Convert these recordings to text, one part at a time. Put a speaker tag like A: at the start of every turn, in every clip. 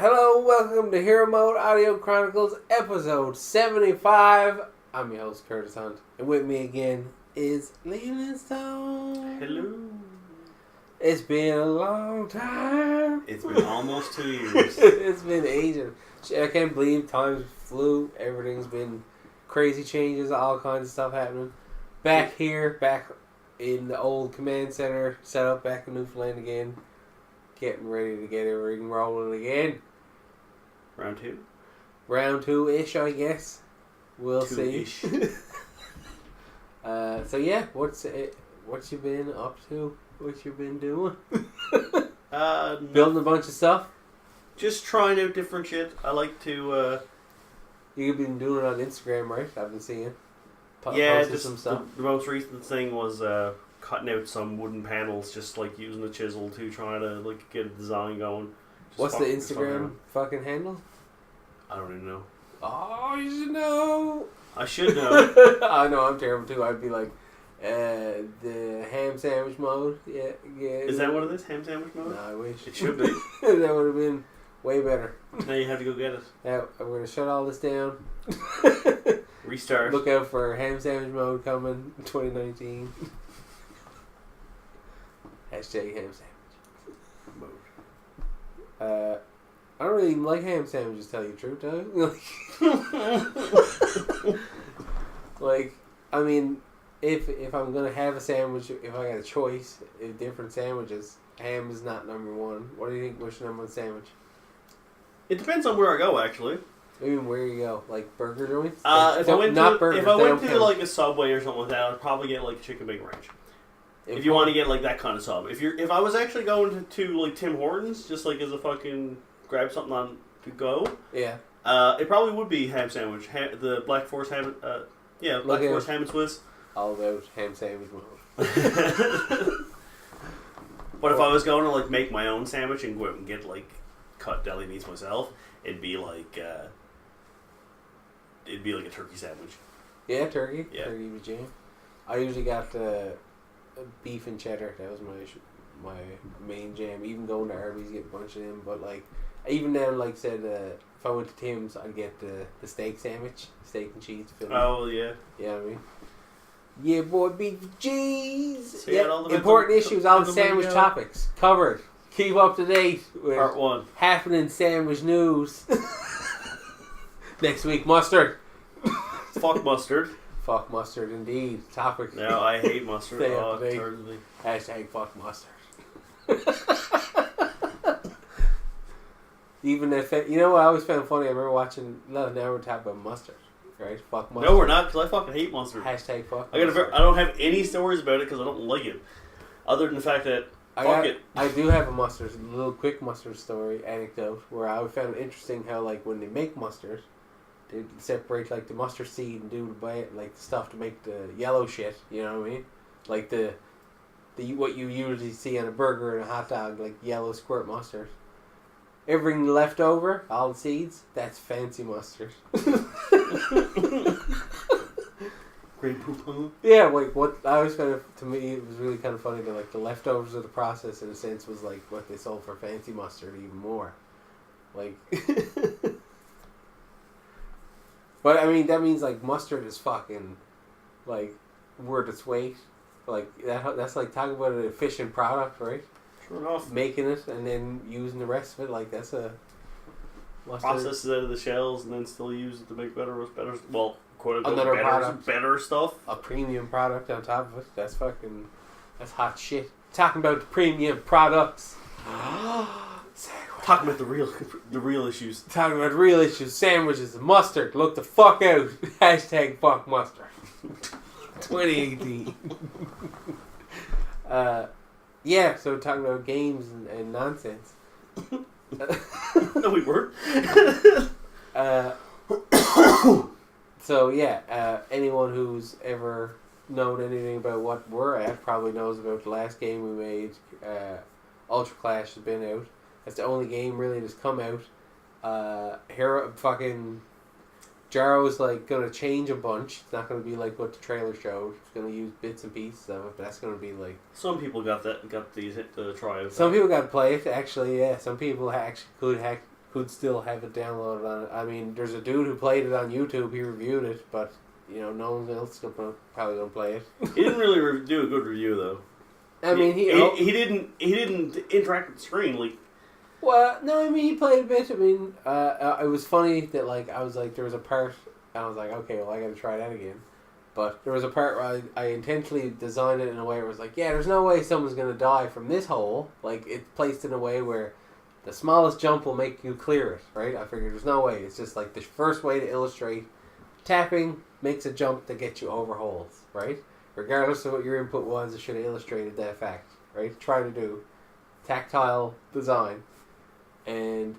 A: Hello, welcome to Hero Mode Audio Chronicles, episode 75. I'm your host, Curtis Hunt, and with me again is Leeland Stone.
B: Hello.
A: It's been a long time.
B: It's been almost 2 years.
A: It's been ages. I can't believe time flew. Everything's been crazy changes, all kinds of stuff happening. Back here, back in the old command center, set up back in Newfoundland again. Getting ready to get everything rolling again.
B: Round two?
A: Round two-ish, I guess. We'll see. So yeah, what you been up to? What you been doing? Building a bunch of stuff?
B: Just trying out different shit. I like to...
A: You've been doing it on Instagram, right? I've been seeing.
B: Just
A: some stuff.
B: The most recent thing was cutting out some wooden panels, just like using a chisel to try to like get a design going.
A: What's the Instagram fucking handle?
B: I don't even know.
A: Oh, you should know.
B: I should know.
A: I know, I'm terrible too. I'd be like, the ham sandwich mode. Yeah.
B: Is that what it is? Ham sandwich mode?
A: No, I wish.
B: It should be.
A: That would have been way better.
B: Now you have to go get it.
A: Now, I'm going to shut all this down.
B: Restart.
A: Look out for ham sandwich mode coming 2019. Hashtag ham sandwich mode. I don't really even like ham sandwiches, to tell you the truth, Doug. Like, I mean, if I'm going to have a sandwich, if I got a choice of different sandwiches, ham is not number one. What do you think? What's your number one sandwich?
B: It depends on where I go, actually.
A: I mean, where you go? Like burger joints?
B: If I went to
A: count.
B: like a Subway or something like that, I'd probably get like chicken bacon ranch. If you want to get like that kind of sub. If I was actually going to like Tim Hortons, just like as a fucking grab something on to go.
A: Yeah.
B: It probably would be ham sandwich. The Black Forest ham. Black Forest ham and Swiss.
A: All about ham sandwich mode.
B: But if I was going to like make my own sandwich and go out and get like cut deli meats myself, it'd be like a turkey sandwich.
A: Yeah, turkey.
B: Yeah.
A: Turkey with jam. I usually got beef and cheddar. That was my main jam. Even going to Arby's, get a bunch of them. But like, even then, like I said, if I went to Tim's, I'd get the steak sandwich, steak and cheese.
B: Oh yeah.
A: Yeah, I mean. Yeah, boy, beef and cheese.
B: So
A: yeah, important issues, all the sandwich topics covered. Keep up to date with
B: Part 1.
A: happening sandwich news. Next week, mustard.
B: Fuck mustard.
A: Fuck mustard, indeed. Topic.
B: No, I hate mustard.
A: Stay
B: Oh,
A: up to date.
B: totally.
A: Hashtag fuck mustard. Even if you know what I always found funny. I remember watching. Now we're talking about mustard, right? Fuck mustard.
B: No, we're not, because I fucking hate mustard.
A: Hashtag fuck.
B: I don't have any stories about it because I don't like it, other than the fact that
A: I do have a little quick mustard story anecdote where I found it interesting how like when they make mustard, they separate like the mustard seed and do like the stuff to make the yellow shit. You know what I mean? Like the what you usually see on a burger and a hot dog, like yellow squirt mustard. Everything left over, all the seeds, that's fancy mustard.
B: Great poop.
A: Yeah, like what I always found to me it was really kind of funny that like the leftovers of the process in a sense was like what they sold for fancy mustard even more. Like but I mean that means like mustard is fucking like worth its weight. Like that's like talking about an efficient product, right?
B: Sure enough.
A: Making it and then using the rest of it, like that's a mustard.
B: Processes out of the shells and then still use it to make better, well, quote unquote,
A: Another product.
B: better stuff.
A: A premium product on top of it. That's hot shit. Talking about the premium products.
B: Talking about the real issues.
A: Talking about real issues. Sandwiches, mustard. Look the fuck out. Hashtag fuck mustard. 2018. Yeah, so talking about games and nonsense.
B: No, we weren't.
A: So yeah, anyone who's ever known anything about what we're at probably knows about the last game we made. Ultra Clash has been out. That's the only game really that's come out. Fucking Jaro's like gonna change a bunch. It's not gonna be like what the trailer showed. It's gonna use bits and pieces of it, but that's gonna be like
B: some people got these try.
A: Some people got to play it actually. Yeah, some people could could still have it downloaded on it. I mean, there's a dude who played it on YouTube. He reviewed it, but no one else is probably gonna play it.
B: He didn't really do a good review though.
A: I mean, he
B: didn't interact with the screen like.
A: Well, no, I mean he played a bit. I mean, it was funny that I was like there was a part. I was like, okay, well I got to try that again. But there was a part where I intentionally designed it in a way where it was like, yeah, there's no way someone's gonna die from this hole. Like it's placed in a way where the smallest jump will make you clear it, right? I figured there's no way. It's just like the first way to illustrate tapping makes a jump that gets you over holes, right? Regardless of what your input was, it should have illustrated that fact, right? Try to do tactile design. And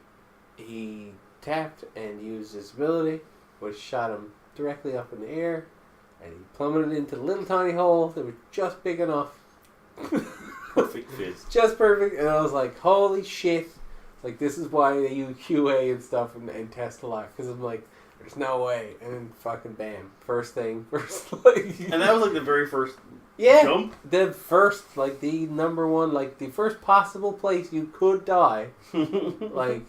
A: he tapped and used his ability, which shot him directly up in the air, and he plummeted into the little tiny hole that was just big enough.
B: Perfect fit.
A: Just perfect. And I was like, holy shit. Like, this is why they use QA and stuff and test a lot. Because I'm like, there's no way. And then fucking bam. First thing.
B: And that was like the very first jump?
A: The first, like the number one, like the first possible place you could die. Like,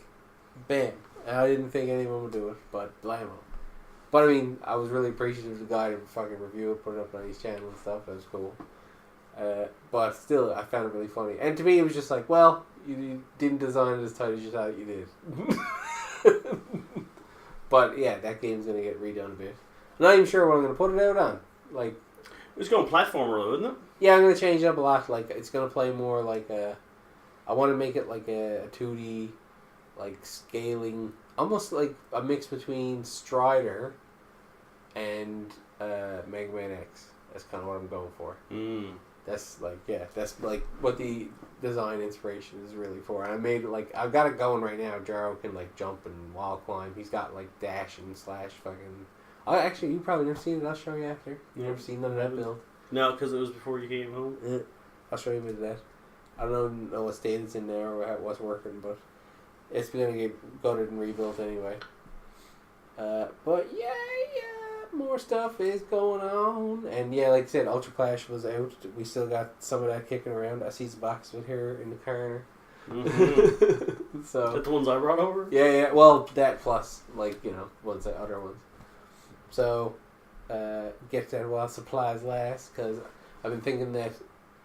A: bam. And I didn't think anyone would do it, but blammo. But I mean, I was really appreciative of the guy to fucking review it, put it up on his channel and stuff. That was cool. But still, I found it really funny. And to me, it was just like, well, you didn't design it as tight as you thought you did. But yeah, that game's going to get redone a bit. I'm not even sure what I'm going to put it out on. Like,
B: it's going platformer though, isn't it?
A: Yeah, I'm going to change it up a lot. Like, it's going to play more like a... I want to make it like a 2D, like, scaling... Almost like a mix between Strider and Mega Man X. That's kind of what I'm going for. That's like what the design inspiration is really for. And I made it like, I've got it going right now. Jaro can like jump and wall climb. He's got like dash and slash fucking... Oh, actually, you probably never seen it. I'll show you after. You never seen none of that build?
B: No, because it was before you came home.
A: Yeah. I'll show you a bit of that. I don't know what state it's in there or how it was working, but it's going to get gutted and rebuilt anyway. But yeah, more stuff is going on. And yeah, like I said, Ultra Clash was out. We still got some of that kicking around. I see some boxes with her in the corner.
B: Mm-hmm.
A: So,
B: is that the ones I brought over?
A: Yeah. Well, that plus, like, other ones. So, get that while supplies last, because I've been thinking that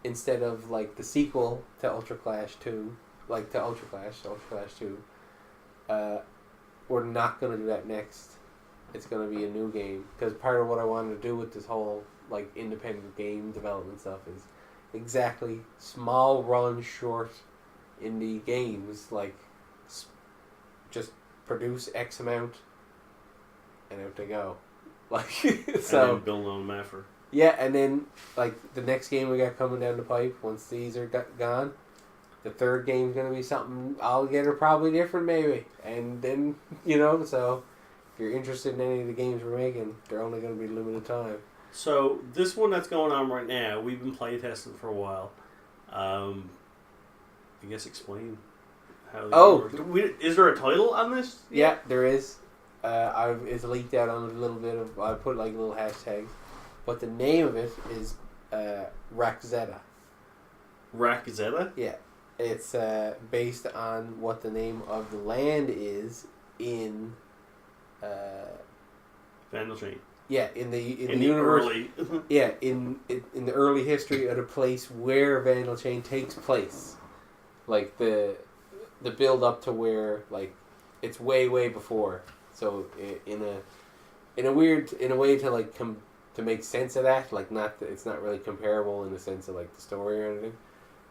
A: instead of, like, the sequel to Ultra Clash 2, like, to Ultra Clash 2, we're not going to do that next. It's going to be a new game, because part of what I wanted to do with this whole, like, independent game development stuff is exactly small run, short indie games, like, just produce X amount, and out they go. Like, so...
B: And then build on them after.
A: Yeah, and then, like, the next game we got coming down the pipe, once these are gone, the third game's going to be something altogether probably different, maybe. And then, so if you're interested in any of the games we're making, they're only going to be limited time.
B: So, this one that's going on right now, we've been play testing for a while. I guess explain how they work. Is there a title on this?
A: Yeah, there is. It's leaked out on a little bit of... I put, like, little hashtags. But the name of it is Rakzeta.
B: Rakzeta?
A: Yeah. It's based on what the name of the land is in...
B: Vandal Chain.
A: Yeah, in the universe.
B: Early.
A: Yeah, in the early history of the place where Vandal Chain takes place. Like, the build up to where, like, it's way, way before. So, in a way to, like, to make sense of that, like, it's not really comparable in the sense of, like, the story or anything,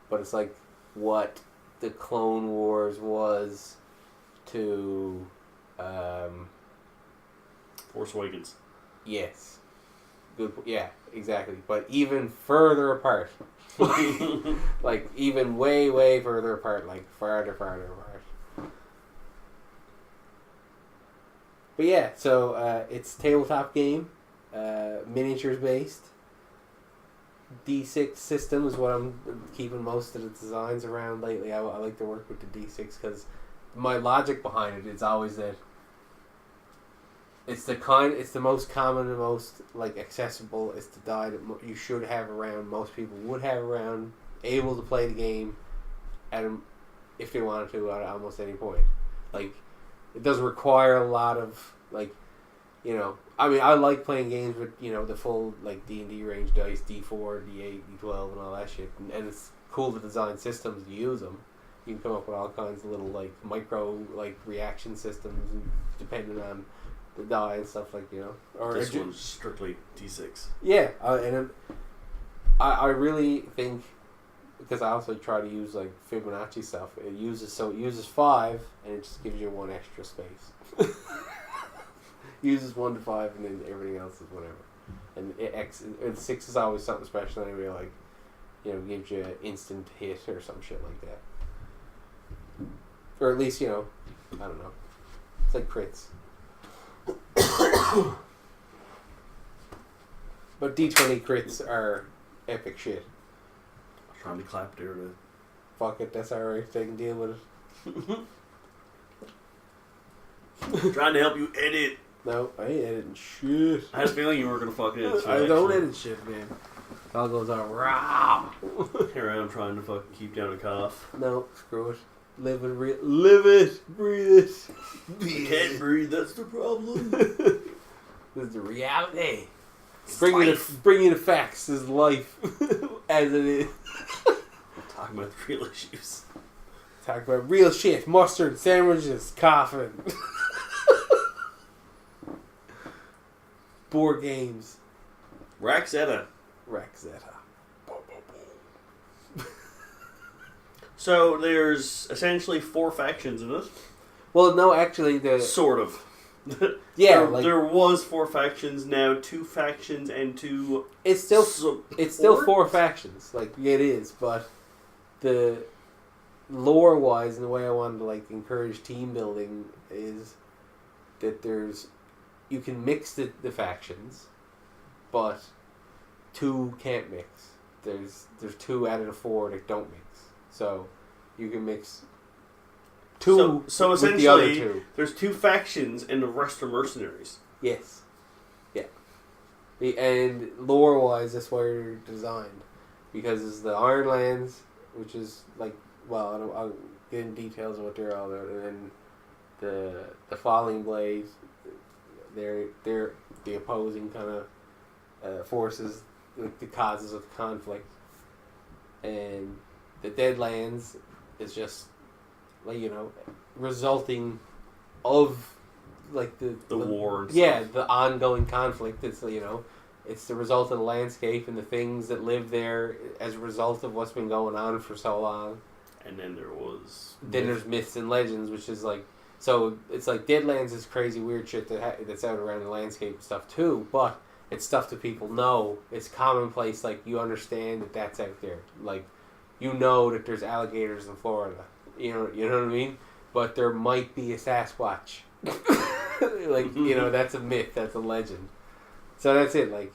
A: but it's like what the Clone Wars was to
B: Force Awakens.
A: Yes, good. Yeah, exactly. But even further apart, like even way, way further apart, like farther apart. But yeah, so it's tabletop game. Miniatures based. D6 system is what I'm keeping most of the designs around lately. I like to work with the D6 because my logic behind it is always that it's the most common and most like accessible. It's the die that you should have around. Most people would have around, able to play the game if they wanted to at almost any point. Like it doesn't require a lot of like, you know. I mean, I like playing games with, you know, the full like D&D range dice, D4, D8, D12, and all that shit, and it's cool to design systems to use them. You can come up with all kinds of little like micro like reaction systems, depending on the die and stuff like, you know. Or
B: this one's strictly D6.
A: Yeah, and I really think, because I also try to use like Fibonacci stuff. It uses 5, and it just gives you 1 extra space. Uses 1 to 5, and then everything else is whatever. And and 6 is always something special anyway. Like, you know, gives you an instant hit or some shit like that. Or at least, you know, I don't know. It's like crits. But D20 crits are epic shit.
B: I was trying to clap there to...
A: Fuck it, that's alright. They can deal with it.
B: Trying to help you edit.
A: No, I ain't editing shit.
B: I had a feeling you were going to fucking edit shit.
A: I don't edit shit, man. It all goes on raw.
B: Here I am trying to fucking keep down a cough.
A: No, screw it. Live it, breathe it.
B: You can't breathe, that's the problem.
A: This is the reality. Bring you the facts. This is life as it is.
B: Talking about the real issues.
A: Talk about real shit. Mustard, sandwiches, coughing. Board games.
B: Raxetta. So there's essentially 4 factions in it.
A: Well, no, actually,
B: sort of.
A: Yeah,
B: there was 4 factions. Now 2 factions and 2.
A: It's still 4 factions. Like it is, but the lore wise and the way I wanted to like encourage team building is that you can mix the factions, but 2 can't mix. There's 2 out of the 4 that don't mix. So you can mix 2
B: so
A: with the other 2.
B: There's 2 factions and the rest are mercenaries.
A: Yes. Yeah. And lore-wise, that's why they're designed. Because it's the Ironlands, which is like, well, I'll get in details of what they're all about. And then the Falling Blades, they're the opposing kind of forces, like the causes of conflict. And the Deadlands is just, like, you know, resulting of, like, the
B: war and
A: yeah,
B: stuff.
A: the ongoing conflict. It's, you know, it's the result of the landscape and the things that live there as a result of what's been going on for so long.
B: And then
A: there's myths and legends, which is, like, so it's like Deadlands is crazy weird shit that's out around the landscape and stuff, too, but it's stuff that people know. It's commonplace, like, you understand that that's out there. Like, you know that there's alligators in Florida. You know what I mean? But there might be a Sasquatch. Like, you know, that's a myth. That's a legend. So that's it. Like,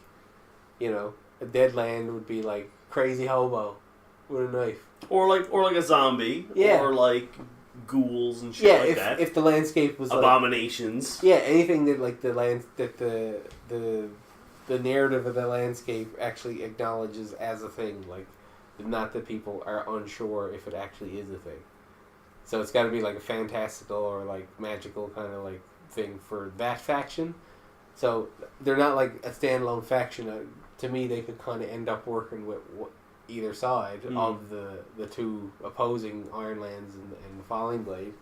A: you know, a Deadland would be like crazy hobo with a knife.
B: Or like a zombie.
A: Yeah.
B: Or like ghouls and shit like that.
A: If the landscape was
B: abominations.
A: Like, yeah, anything that like the narrative of the landscape actually acknowledges as a thing. Like, not that people are unsure if it actually is a thing. So it's got to be like a fantastical or like magical kind of like thing for that faction. So they're not like a standalone faction. To me, they could kind of end up working with either side of the 2 opposing Ironlands and the Falling Blade.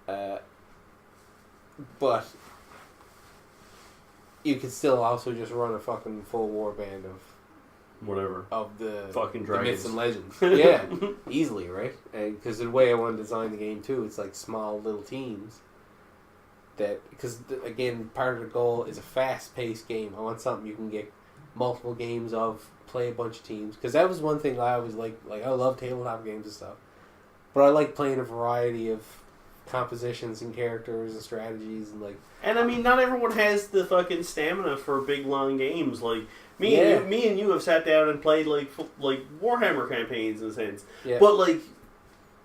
A: But you could still also just run a fucking full warband of
B: whatever
A: of the
B: fucking
A: the
B: dragons
A: myths and legends. Yeah, easily, right? Because the way I want to design the game too, it's like small little teams. Because again, part of the goal is a fast-paced game. I want something you can get multiple games of, play a bunch of teams. Because that was one thing I always liked. Like, I love tabletop games and stuff, but I like playing a variety of compositions and characters and strategies and like.
B: And I mean, not everyone has the fucking stamina for big long games. Like me and you have sat down and played like Warhammer campaigns in a sense.
A: Yeah.
B: But like,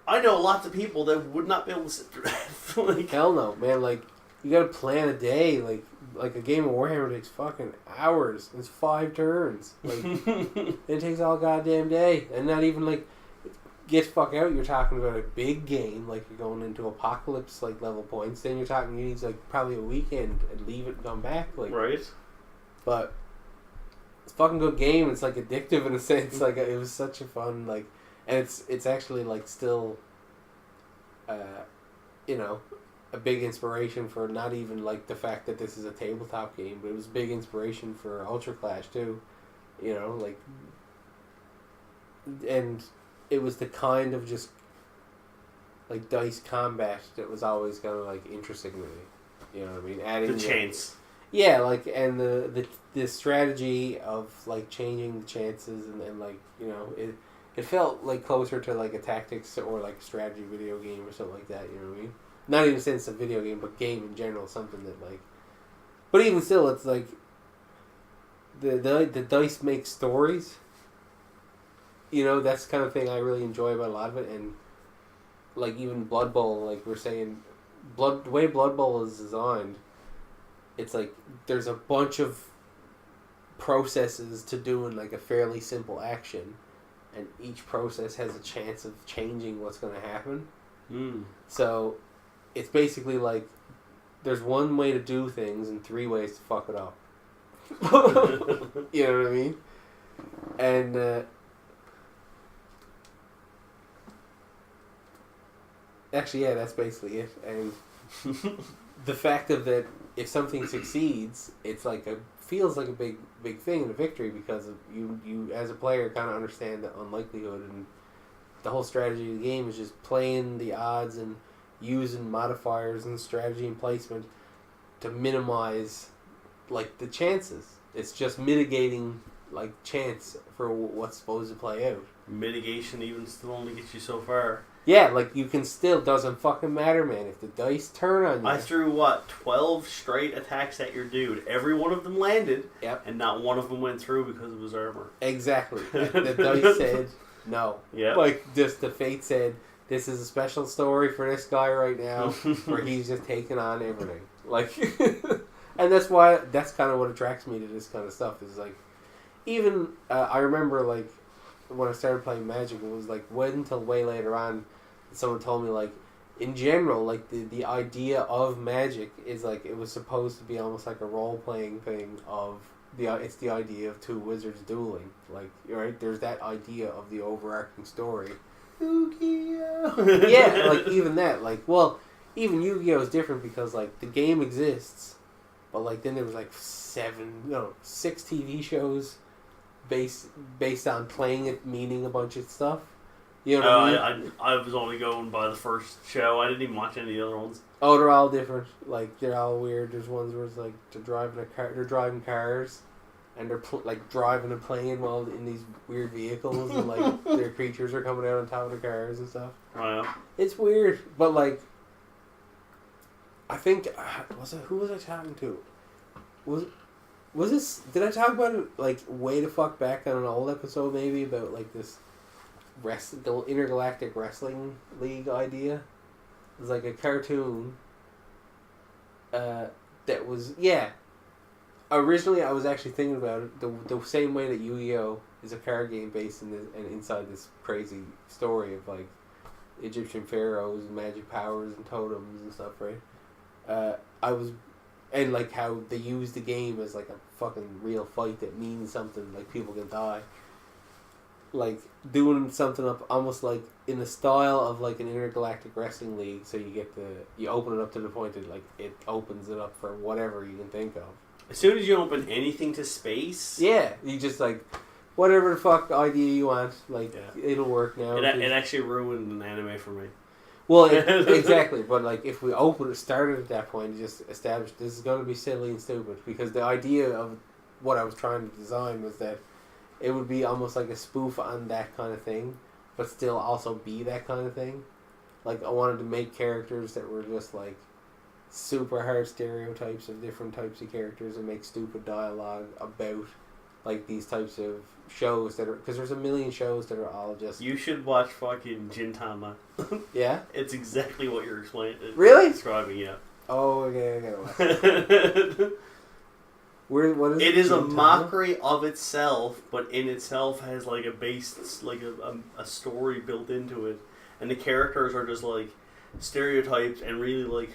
B: I know lots of people that would not be able to sit through that. Like,
A: hell no, man. Like, you gotta plan a day. Like a game of Warhammer takes fucking hours. It's 5 turns. Like, it takes all goddamn day, and not even like. get the fuck out, you're talking about a big game, like you're going into apocalypse like level points. Then you're talking you need like probably a weekend and leave it and come back, like
B: right.
A: But it's a fucking good game. It's like addictive in a sense. Like it was such a fun like, and it's actually like still, you know, a big inspiration for not even like the fact that this is a tabletop game, but it was a big inspiration for Ultra Clash too. You know, like, and it was the kind of just like dice combat that was always kind of like interesting to me. You know what I mean? Adding
B: the chance.
A: Yeah, like, and the strategy of like changing the chances and like, you know, it felt like closer to like a tactics or like strategy video game or something like that. You know what I mean? Not even since a video game, but game in general, something that like. But even still, it's like the dice make stories. You know, that's the kind of thing I really enjoy about a lot of it, and like even Blood Bowl, like we're saying, the way Blood Bowl is designed, it's like there's a bunch of processes to doing like a fairly simple action, and each process has a chance of changing what's going to happen. So it's basically like there's one way to do things and 3 ways to fuck it up. You know what I mean? And actually, yeah, that's basically it. And the fact of that, if something succeeds, it's like feels like a big thing and a victory, because you as a player kind of understand the unlikelihood, and the whole strategy of the game is just playing the odds and using modifiers and strategy and placement to minimize like the chances. It's just mitigating like chance for what's supposed to play out.
B: Mitigation even still only gets you so far.
A: Yeah, like you can still, doesn't fucking matter, man. If the dice turn on you.
B: I threw 12 straight attacks at your dude. Every one of them landed.
A: Yep.
B: And not one of them went through because of his armor.
A: Exactly. The dice said no.
B: Yeah.
A: Like just the fate said, this is a special story for this guy right now, where he's just taking on everything. Like, and that's kind of what attracts me to this kind of stuff. Is like, even I remember like when I started playing Magic, it was like wait until way later on. Someone told me like, in general, like the idea of Magic is like it was supposed to be almost like a role playing thing of it's the idea of 2 wizards dueling. Like, right, there's that idea of the overarching story. Yu-Gi-Oh! Yeah, like even that, like, well, even Yu-Gi-Oh! Is different because like the game exists, but like then there was like 6 TV shows based on playing it, meaning a bunch of stuff. You know what I mean?
B: I was only going by the first show. I didn't even watch any of the other ones.
A: Oh, they're all different. Like, they're all weird. There's ones where it's like they're driving cars, and they're like driving a plane while in these weird vehicles, and like their creatures are coming out on top of the cars and stuff.
B: Oh, yeah.
A: It's weird, but like, I think who was I talking to? Was this? Did I talk about it like way the fuck back on an old episode maybe about like this? The Intergalactic Wrestling League idea. It was like a cartoon that was, yeah. Originally, I was actually thinking about it the same way that Yu-Gi-Oh! Is a card game based in this, and inside this crazy story of like Egyptian pharaohs and magic powers and totems and stuff, right? And like how they use the game as like a fucking real fight that means something, like people can die. Like doing something up almost like in the style of like an intergalactic wrestling league, so you open it up to the point that like it opens it up for whatever you can think of.
B: As soon as you open anything to space,
A: yeah, you just like whatever the fuck idea you want, like it'll work now.
B: It actually ruined an anime for me.
A: Well, exactly, but like if we started at that point and just established this is going to be silly and stupid, because the idea of what I was trying to design was that it would be almost like a spoof on that kind of thing, but still also be that kind of thing. Like, I wanted to make characters that were just, like, super hard stereotypes of different types of characters and make stupid dialogue about, like, these types of shows that are... Because there's a million shows that are all just...
B: You should watch fucking Gintama.
A: Yeah?
B: It's exactly what you're explaining.
A: Really?
B: Describing, yeah.
A: Oh, okay, I gotta watch it. What is it?
B: It is a
A: Gintama?
B: mockery of itself, but in itself has like a base, like a story built into it, and the characters are just like stereotypes and really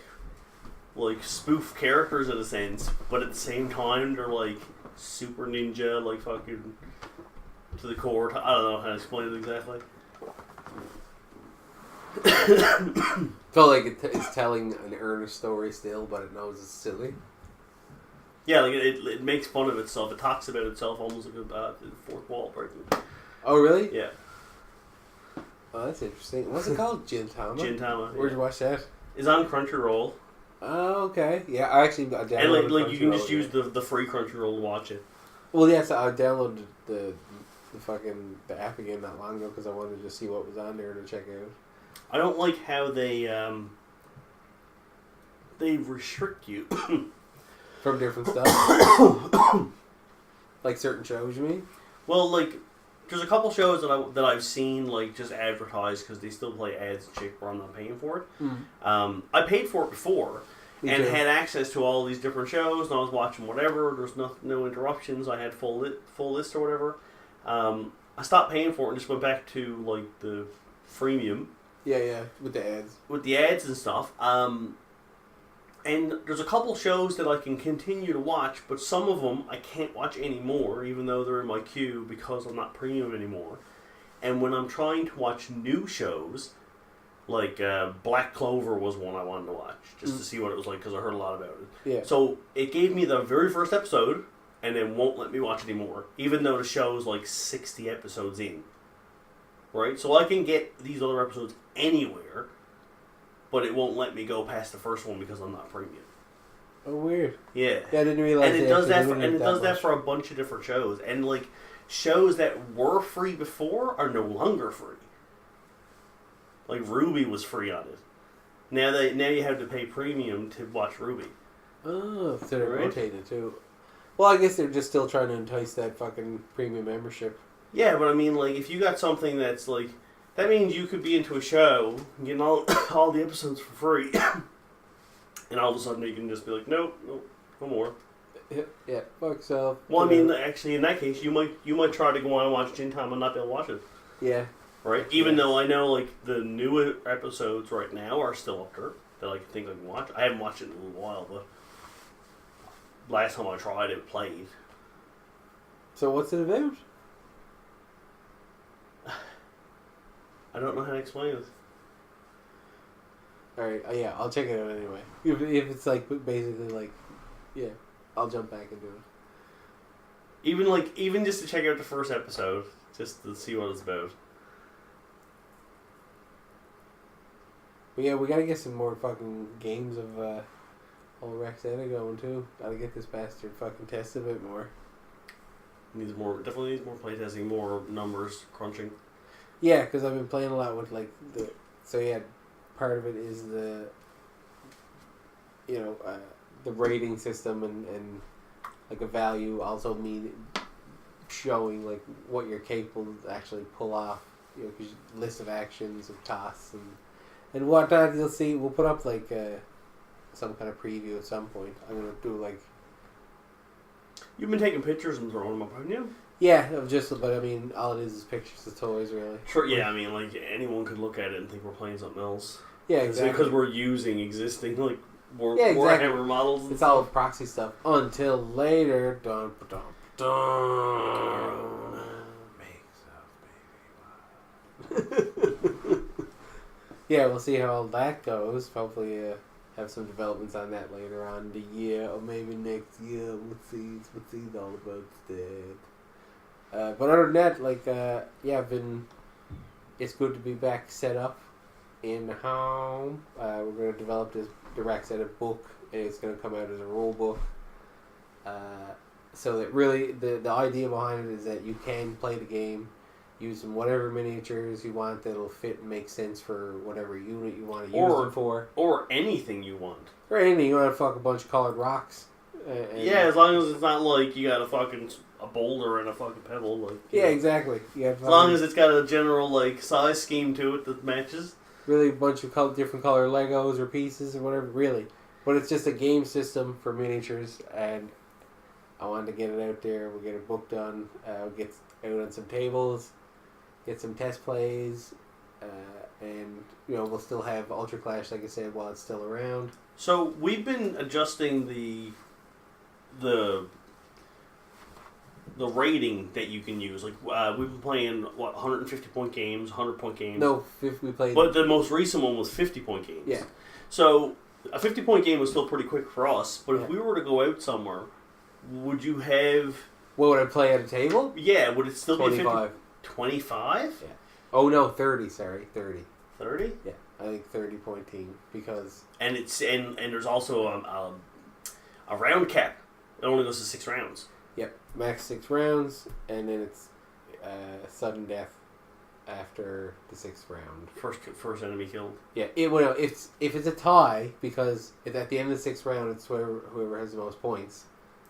B: like spoof characters in a sense, but at the same time they're like super ninja, like fucking to the core. I don't know how to explain it exactly.
A: Felt like it's telling an earnest story still, but it knows it's silly.
B: Yeah, like it makes fun of itself. It talks about itself almost like the fourth wall breaking.
A: Oh, really?
B: Yeah.
A: Oh, that's interesting. What's it called? Gintama?
B: Gintama.
A: Where'd you watch that?
B: It's on Crunchyroll.
A: Oh, okay. Yeah, I actually downloaded
B: And like you can just use
A: yeah.
B: the free Crunchyroll to watch it.
A: Well, yes, I downloaded the app again not long ago because I wanted to see what was on there to check out.
B: I don't like how they restrict you
A: From different stuff? Like certain shows, you mean?
B: Well, like there's a couple shows that I've seen like just advertised because they still play ads and shit where I'm not paying for it.
A: Mm.
B: I paid for it before
A: Me
B: and
A: too.
B: had access to all these different shows, and I was watching whatever. There's no interruptions. I had full list or whatever. I stopped paying for it and just went back to like the freemium.
A: Yeah, with the ads.
B: With the ads and stuff. And there's a couple shows that I can continue to watch, but some of them I can't watch anymore, even though they're in my queue because I'm not premium anymore. And when I'm trying to watch new shows, like Black Clover was one I wanted to watch, just to see what it was like because I heard a lot about it.
A: Yeah.
B: So it gave me the very first episode, and then won't let me watch anymore, even though the show's like 60 episodes in. Right? So I can get these other episodes anywhere, but it won't let me go past the first one because I'm not premium.
A: Oh, weird.
B: Yeah.
A: Yeah, I didn't realize.
B: And it does that
A: much.
B: for a bunch of different shows, and like shows that were free before are no longer free. Like Ruby was free on it. Now you have to pay premium to watch Ruby.
A: Oh, so they're
B: Right?
A: rotating it too. Well, I guess they're just still trying to entice that fucking premium membership.
B: Yeah, but I mean, like, if you got something that's like, that means you could be into a show, getting all the episodes for free, and all of a sudden you can just be like, nope, no more.
A: Yeah, fuck yourself.
B: Well, I mean, actually, in that case, you might try to go on and watch Gintama and not be able to watch it.
A: Yeah.
B: Right? Even though I know, like, the new episodes right now are still up there that I think I can watch. I haven't watched it in a little while, but last time I tried it, played.
A: So what's it about?
B: I don't know how to explain it.
A: Alright, yeah, I'll check it out anyway. If it's like, basically like, yeah, I'll jump back into it.
B: Even just to check out the first episode, just to see what it's about.
A: But yeah, we gotta get some more fucking games of old Rexetta going too. Gotta get this bastard fucking tested a bit more.
B: Definitely needs more playtesting, more numbers crunching.
A: Yeah, because I've been playing a lot with like part of it is the rating system and like a value also mean showing like what you're capable to actually pull off. You know, because list of actions of tasks and whatnot. You'll see. We'll put up like some kind of preview at some point. I'm gonna do like.
B: You've been taking pictures and throwing them up, haven't you?
A: Yeah, but I mean, all it is pictures of toys, really.
B: Sure, yeah, I mean, like, anyone could look at it and think we're playing something else.
A: Yeah, exactly.
B: Because we're using existing, like,
A: exactly.
B: Warhammer models and
A: It's
B: stuff.
A: all proxy stuff. Until later, dun. Yeah, we'll see how all that goes. Hopefully, have some developments on that later on in the year, or maybe next year. We'll see all about that. But other than that, like, it's good to be back set up in home. We're going to develop the Rexetta book, and it's going to come out as a rule book. So that really, the idea behind it is that you can play the game using whatever miniatures you want that'll fit and make sense for whatever unit you want to use them for.
B: Or anything you want.
A: Or anything. You want to fuck a bunch of colored rocks.
B: Yeah, as long as it's not like you got a boulder and a fucking pebble. Like,
A: yeah, exactly.
B: As long as it's got a general like size scheme to it that matches.
A: Really a bunch of different color Legos or pieces or whatever, really. But it's just a game system for miniatures, and I wanted to get it out there. We'll get a book done. Get out on some tables, get some test plays, and we'll still have Ultra Clash, like I said, while it's still around.
B: So we've been adjusting the rating that you can use. Like we've been playing 150 point games, 100 point games.
A: No, we played.
B: But the most recent one was 50 point games.
A: Yeah.
B: So a 50 point game was still pretty quick for us. But
A: Yeah.
B: if we were to go out somewhere, would you have?
A: What would I play at a table?
B: Yeah. Would it still
A: 25.
B: be 25?
A: Yeah. Oh no, 30. Sorry, 30.
B: 30?
A: Yeah, I think 30-point team because.
B: And it's and there's also a round cap. It only goes to 6 rounds.
A: Yep, max 6 rounds, and then it's sudden death after the 6th round.
B: First enemy killed.
A: Yeah, if it's a tie, because at the end of the 6th round, it's whoever has the most points.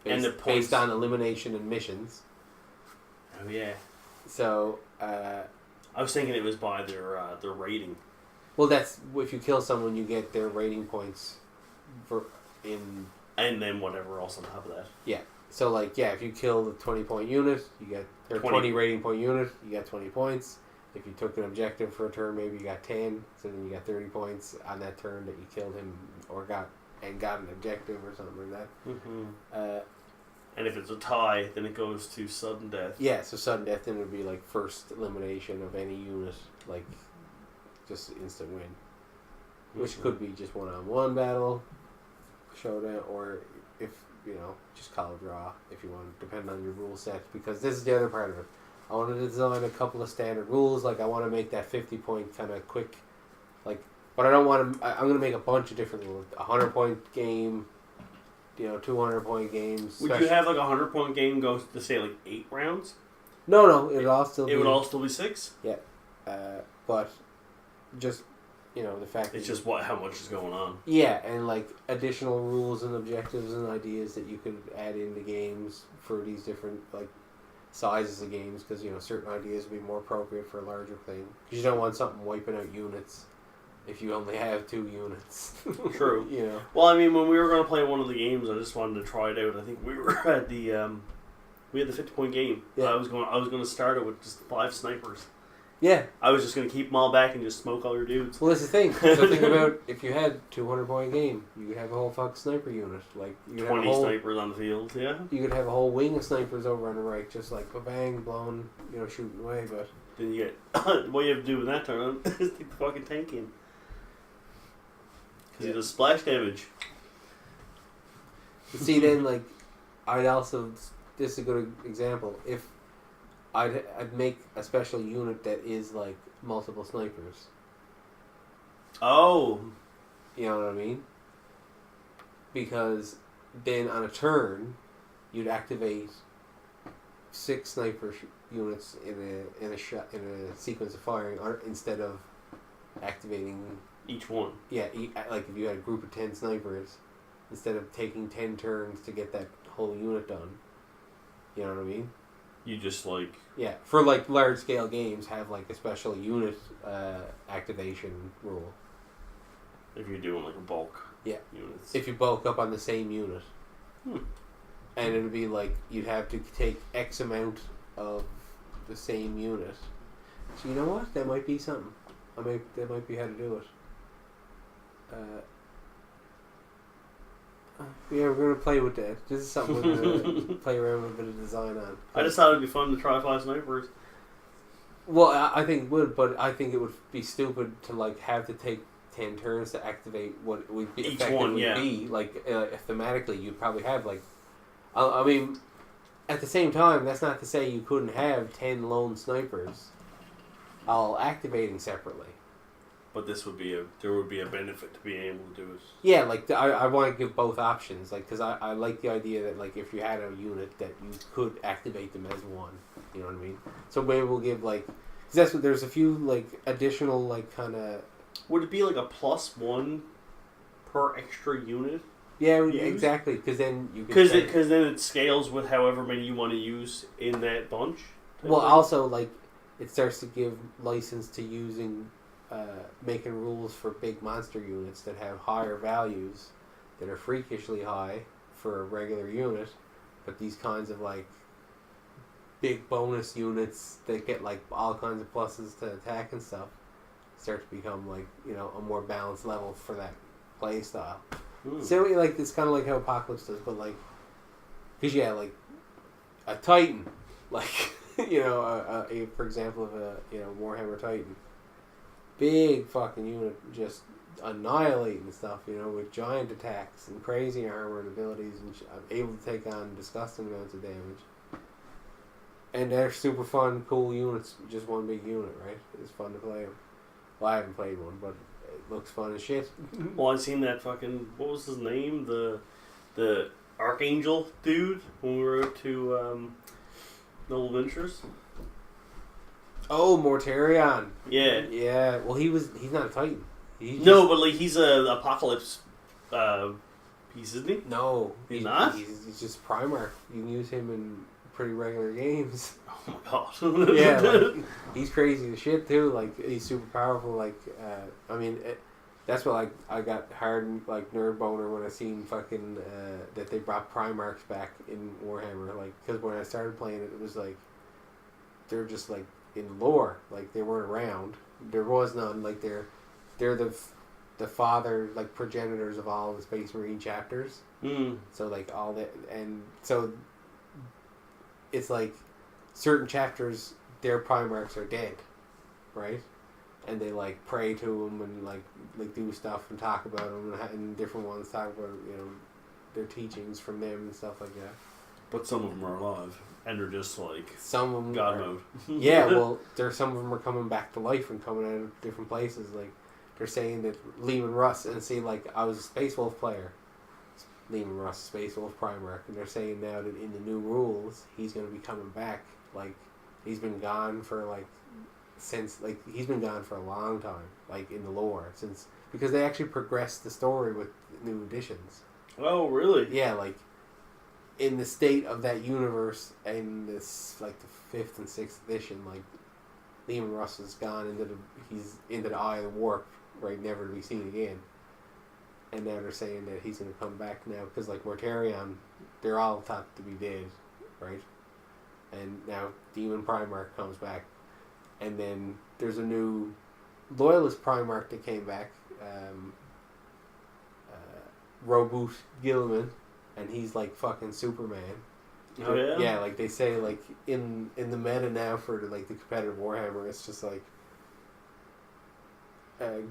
B: And the points
A: based on elimination and missions.
B: Oh yeah.
A: So.
B: I was thinking it was by their rating.
A: Well, that's if you kill someone, you get their rating points
B: and then whatever else on top of that.
A: Yeah. So if you kill the 20-point unit, you get 20 rating point unit, you get 20 points. If you took an objective for a turn, maybe you got 10, so then you got 30 points on that turn that you killed him or got an objective or something like that.
B: Mm-hmm. And if it's a tie, then it goes to sudden death.
A: Yeah, so sudden death then would be first elimination of any unit, just instant win. Which
B: Mm-hmm.
A: could be just one-on-one battle, showdown, or if, just call a draw if you want, depending on your rule set. Because this is the other part of it. I want to design a couple of standard rules. I want to make that 50-point kind of quick, but I don't want to. I'm going to make a bunch of different rules. 100-point game. 200-point games.
B: Would you have a 100-point game go to say 8 rounds?
A: No, it would all still be.
B: It would all still be 6.
A: Yeah, but just the fact
B: it's
A: that
B: just how much is going on.
A: Yeah, and additional rules and objectives and ideas that you could add into games for these different sizes of games, because certain ideas would be more appropriate for a larger thing. Because you don't want something wiping out units if you only have 2 units.
B: True. Well, I mean, when we were going to play one of the games, I just wanted to try it out. I think we were at the we had the 50-point game.
A: Yeah.
B: I was going to start it with just 5 snipers.
A: Yeah.
B: I was just going to keep them all back and just smoke all your dudes.
A: Well, that's the thing. So think about if you had 200-point game, you could have a whole fucking sniper unit. You could
B: 20
A: have
B: snipers on the field, yeah.
A: You could have a whole wing of snipers over on the right, just bang, blowing, shooting away. But
B: then you get what you have to do with that turn is take the fucking tank in. Because he does splash damage.
A: But see, then I'd also, this is a good example. If I'd make a special unit that is multiple snipers.
B: Oh.
A: You know what I mean? Because then on a turn, you'd activate 6 sniper units in a sequence of firing, instead of activating
B: each one.
A: Yeah, if you had a group of 10 snipers, instead of taking 10 turns to get that whole unit done. You know what I mean?
B: You just
A: Yeah, for large scale games, have a special unit activation rule.
B: If you're doing a bulk.
A: Yeah.
B: Units.
A: If you bulk up on the same unit. And it would be you'd have to take X amount of the same unit. So you know what? That might be something. That might be how to do it. Yeah, we're going to play with that. This is something we're going to play around with a bit of design on.
B: I just thought it'd be fun to try 5 snipers.
A: Well, I think it would, but I think it would be stupid to have to take 10 turns to activate what would be
B: each one. Yeah.
A: Be thematically, you'd probably have I mean, at the same time, that's not to say you couldn't have 10 lone snipers all activating separately.
B: But there would be a benefit to being able to do it.
A: Yeah, I want to give both options, because I like the idea that if you had a unit that you could activate them as one, you know what I mean? So maybe we'll give cause that's what there's a few additional kind of.
B: Would it be a +1 per extra unit?
A: Yeah, exactly. Because then you
B: because then it scales with however many you want to use in that bunch.
A: Well, also it starts to give license to using. Making rules for big monster units that have higher values, that are freakishly high for a regular unit, but these kinds of like big bonus units that get like all kinds of pluses to attack and stuff start to become like, you know, a more balanced level for that play style. So like it's kind of like how Apocalypse does, but like, because yeah, like a Titan, like you know, for example of a, you know, Warhammer Titan, big fucking unit, just annihilating stuff, you know, with giant attacks and crazy armor and abilities, and able to take on disgusting amounts of damage. And they're super fun, cool units. Just one big unit, right? It's fun to play them. Well, I haven't played one, but it looks fun as shit.
B: Well, I seen that fucking, what was his name? The Archangel dude when we were out to Noble Ventures.
A: Oh, Mortarion.
B: Yeah.
A: Yeah. Well, he's not a Titan.
B: No, but like he's a Apocalypse piece, isn't he?
A: No,
B: he's not.
A: He's just Primarch. You can use him in pretty regular games.
B: Oh my god.
A: Yeah, like, he's crazy as shit too. Like he's super powerful. Like I mean, that's what like I got hard like nerd boner when I seen fucking that they brought Primarchs back in Warhammer. Like because when I started playing it, it was like they're just like in lore. Like they weren't around. There was none. Like they're the father, like progenitors of all the Space Marine chapters. So like all that, and so it's like certain chapters, their Primarchs are dead, right? And they like pray to them and like do stuff and talk about them, and different ones talk about, you know, their teachings from them and stuff like that.
B: But some of them are alive and they're just like
A: some of them
B: God mode.
A: Yeah, well, some of them are coming back to life and coming out of different places. Like they're saying that Leeland Russ, and see, like I was a Space Wolf player. Leeland Russ, Space Wolf Primarch, and they're saying now that in the new rules he's going to be coming back. Like he's been gone for like since like he's been gone for a long time, like in the lore, since because they actually progressed the story with new additions.
B: Oh, really?
A: Yeah, like in the state of that universe in this like the 5th and 6th edition, like Leeland Russ is gone he's into the Eye of the Warp, right, never to be seen again. And now they're saying that he's going to come back now because, like, Mortarion, they're all thought to be dead, right? And now Demon Primarch comes back. And then there's a new Loyalist Primarch that came back, Roboot Gilliman, and he's like fucking Superman.
B: Oh, yeah?
A: Yeah, like they say, like, in the meta now for, like, the competitive Warhammer, it's just like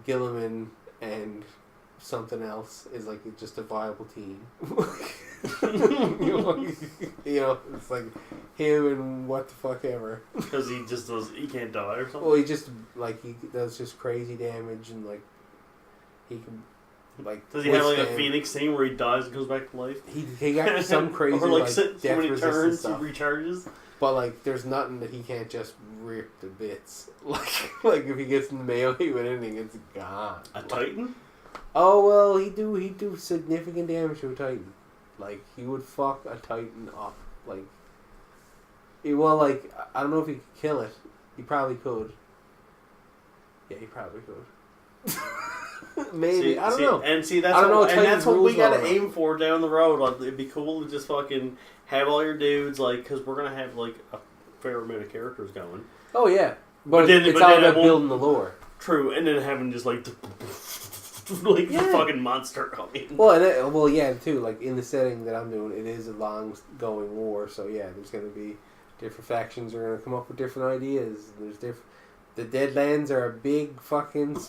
A: Gilliman and something else is like just a viable team. You know, it's like him and what the fuck ever.
B: Because he can't die or something.
A: Well, he does just crazy damage, and like he can like.
B: Does he have like a Phoenix thing where he dies and comes back to life?
A: He got some crazy
B: or like
A: so
B: death many turns he recharges.
A: But like, there's nothing that he can't just rip to bits. Like if he gets in the melee with anything, it's gone.
B: A Titan?
A: Oh well, he do significant damage to a Titan. Like he would fuck a Titan up. Like, like I don't know if he could kill it. He probably could. Yeah, he probably could. Maybe I don't know.
B: And see, that's what we gotta aim for down the road. Like, it'd be cool to just fucking have all your dudes, like, because we're gonna have like a fair amount of characters going.
A: Oh yeah, but it's all about building the lore.
B: True, and then having just like. Like the fucking monster coming.
A: Well, yeah, too. Like in the setting that I'm doing, it is a long-going war. So yeah, there's going to be different factions are going to come up with different ideas. The Deadlands are a big fucking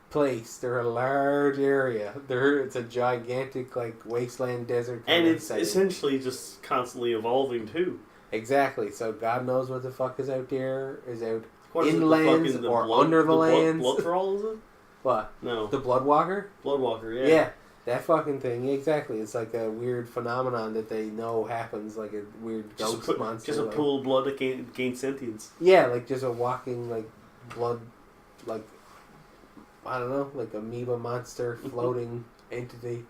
A: place. They're a large area. It's a gigantic like wasteland desert.
B: And it's essentially just constantly evolving too.
A: Exactly. So God knows what the fuck is out there. Is out in the lands or under the lands.
B: Blood Thrall, is it?
A: What?
B: No.
A: The Bloodwalker?
B: Bloodwalker, yeah.
A: Yeah, that fucking thing. Exactly. It's like a weird phenomenon that they know happens, like a weird ghost monster.
B: Just a pool of blood that gains sentience.
A: Yeah, like just a walking, like, blood, like, I don't know, like amoeba monster floating entity.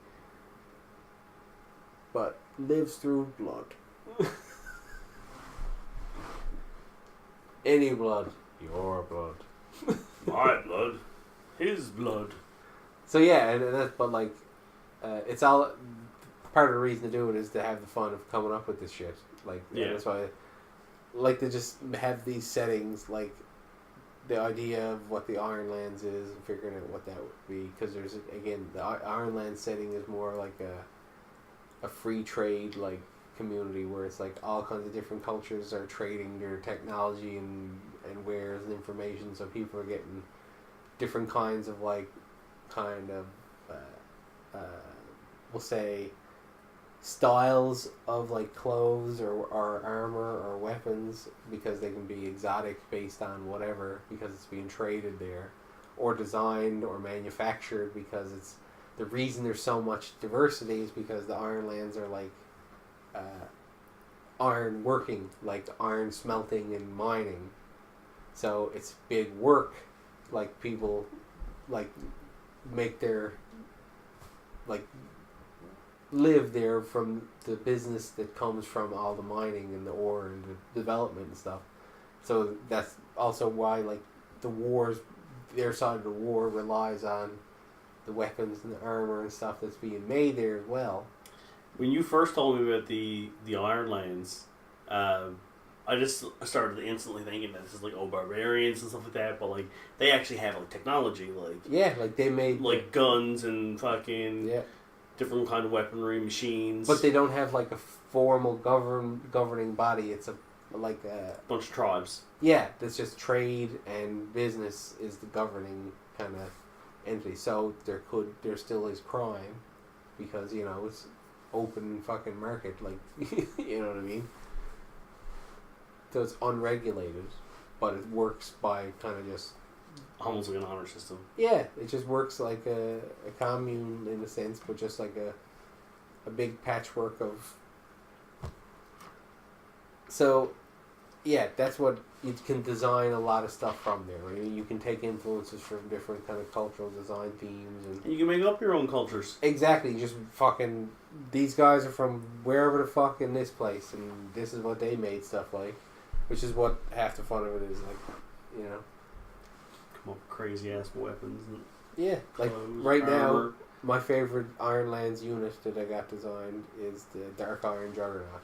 A: But lives through blood. Any blood. Your blood.
B: My blood. His blood.
A: So yeah, and that's, but like, it's all part of the reason to do it is to have the fun of coming up with this shit. Like, that's why I like to just have these settings, like the idea of what the Ironlands is and figuring out what that would be. Because there's, again, the Ironland setting is more like a free trade, like, community where it's like all kinds of different cultures are trading their technology and wares and information, so people are getting different kinds of, like, we'll say styles of, like, clothes or armor or weapons, because they can be exotic based on whatever, because it's being traded there, or designed or manufactured, because it's the reason there's so much diversity is because the Ironlands are like iron working, like iron smelting and mining, so it's big work. Like, people like make their, like, live there from the business that comes from all the mining and the ore and the development and stuff. So that's also why, like, the wars, their side of the war relies on the weapons and the armor and stuff that's being made there as well.
B: When you first told me about the Ironlands, I just started instantly thinking that this is like barbarians and stuff like that, but like they actually have like technology, like
A: like they made
B: like guns and fucking different kind of weaponry, machines.
A: But they don't have like a formal governing body. It's a bunch
B: of tribes.
A: Yeah, that's just trade and business is the governing kind of entity. So there still is crime, because it's open fucking market, like you know what I mean. So it's unregulated, but it works by kind of just
B: almost like an honor system.
A: Yeah, it just works like a commune in a sense, but just like a big patchwork of. So, yeah, that's what you can design a lot of stuff from there. I mean, you can take influences from different kind of cultural design themes, and
B: you can make up your own cultures.
A: Exactly, just fucking these guys are from wherever the fuck in this place, and this is what they made stuff like, which is what half the fun of it is, like, come
B: up with crazy ass weapons. And
A: like
B: clothes,
A: right
B: armor.
A: now, my favorite Ironlands unit that I got designed is the Dark Iron Juggernaut.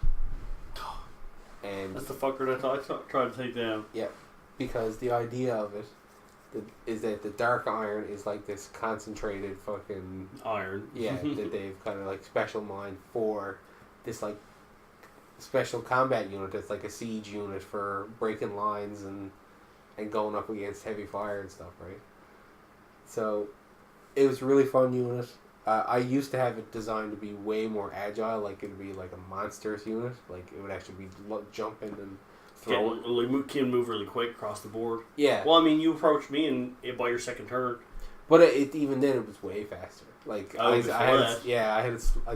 A: And
B: that's the fucker that I tried to take down.
A: Yeah, because the idea of it is that the dark iron is like this concentrated fucking
B: iron.
A: Yeah, that they've kind of like special mined for this like special combat unit that's like a siege unit for breaking lines and going up against heavy fire and stuff, right? So it was a really fun unit. I used to have it designed to be way more agile, like it would be like a monstrous unit, like it would actually be jumping and throwing.
B: Can move really quick across the board.
A: Yeah.
B: Well, I mean, you approached me and by your second turn.
A: But even then it was way faster. Like I'd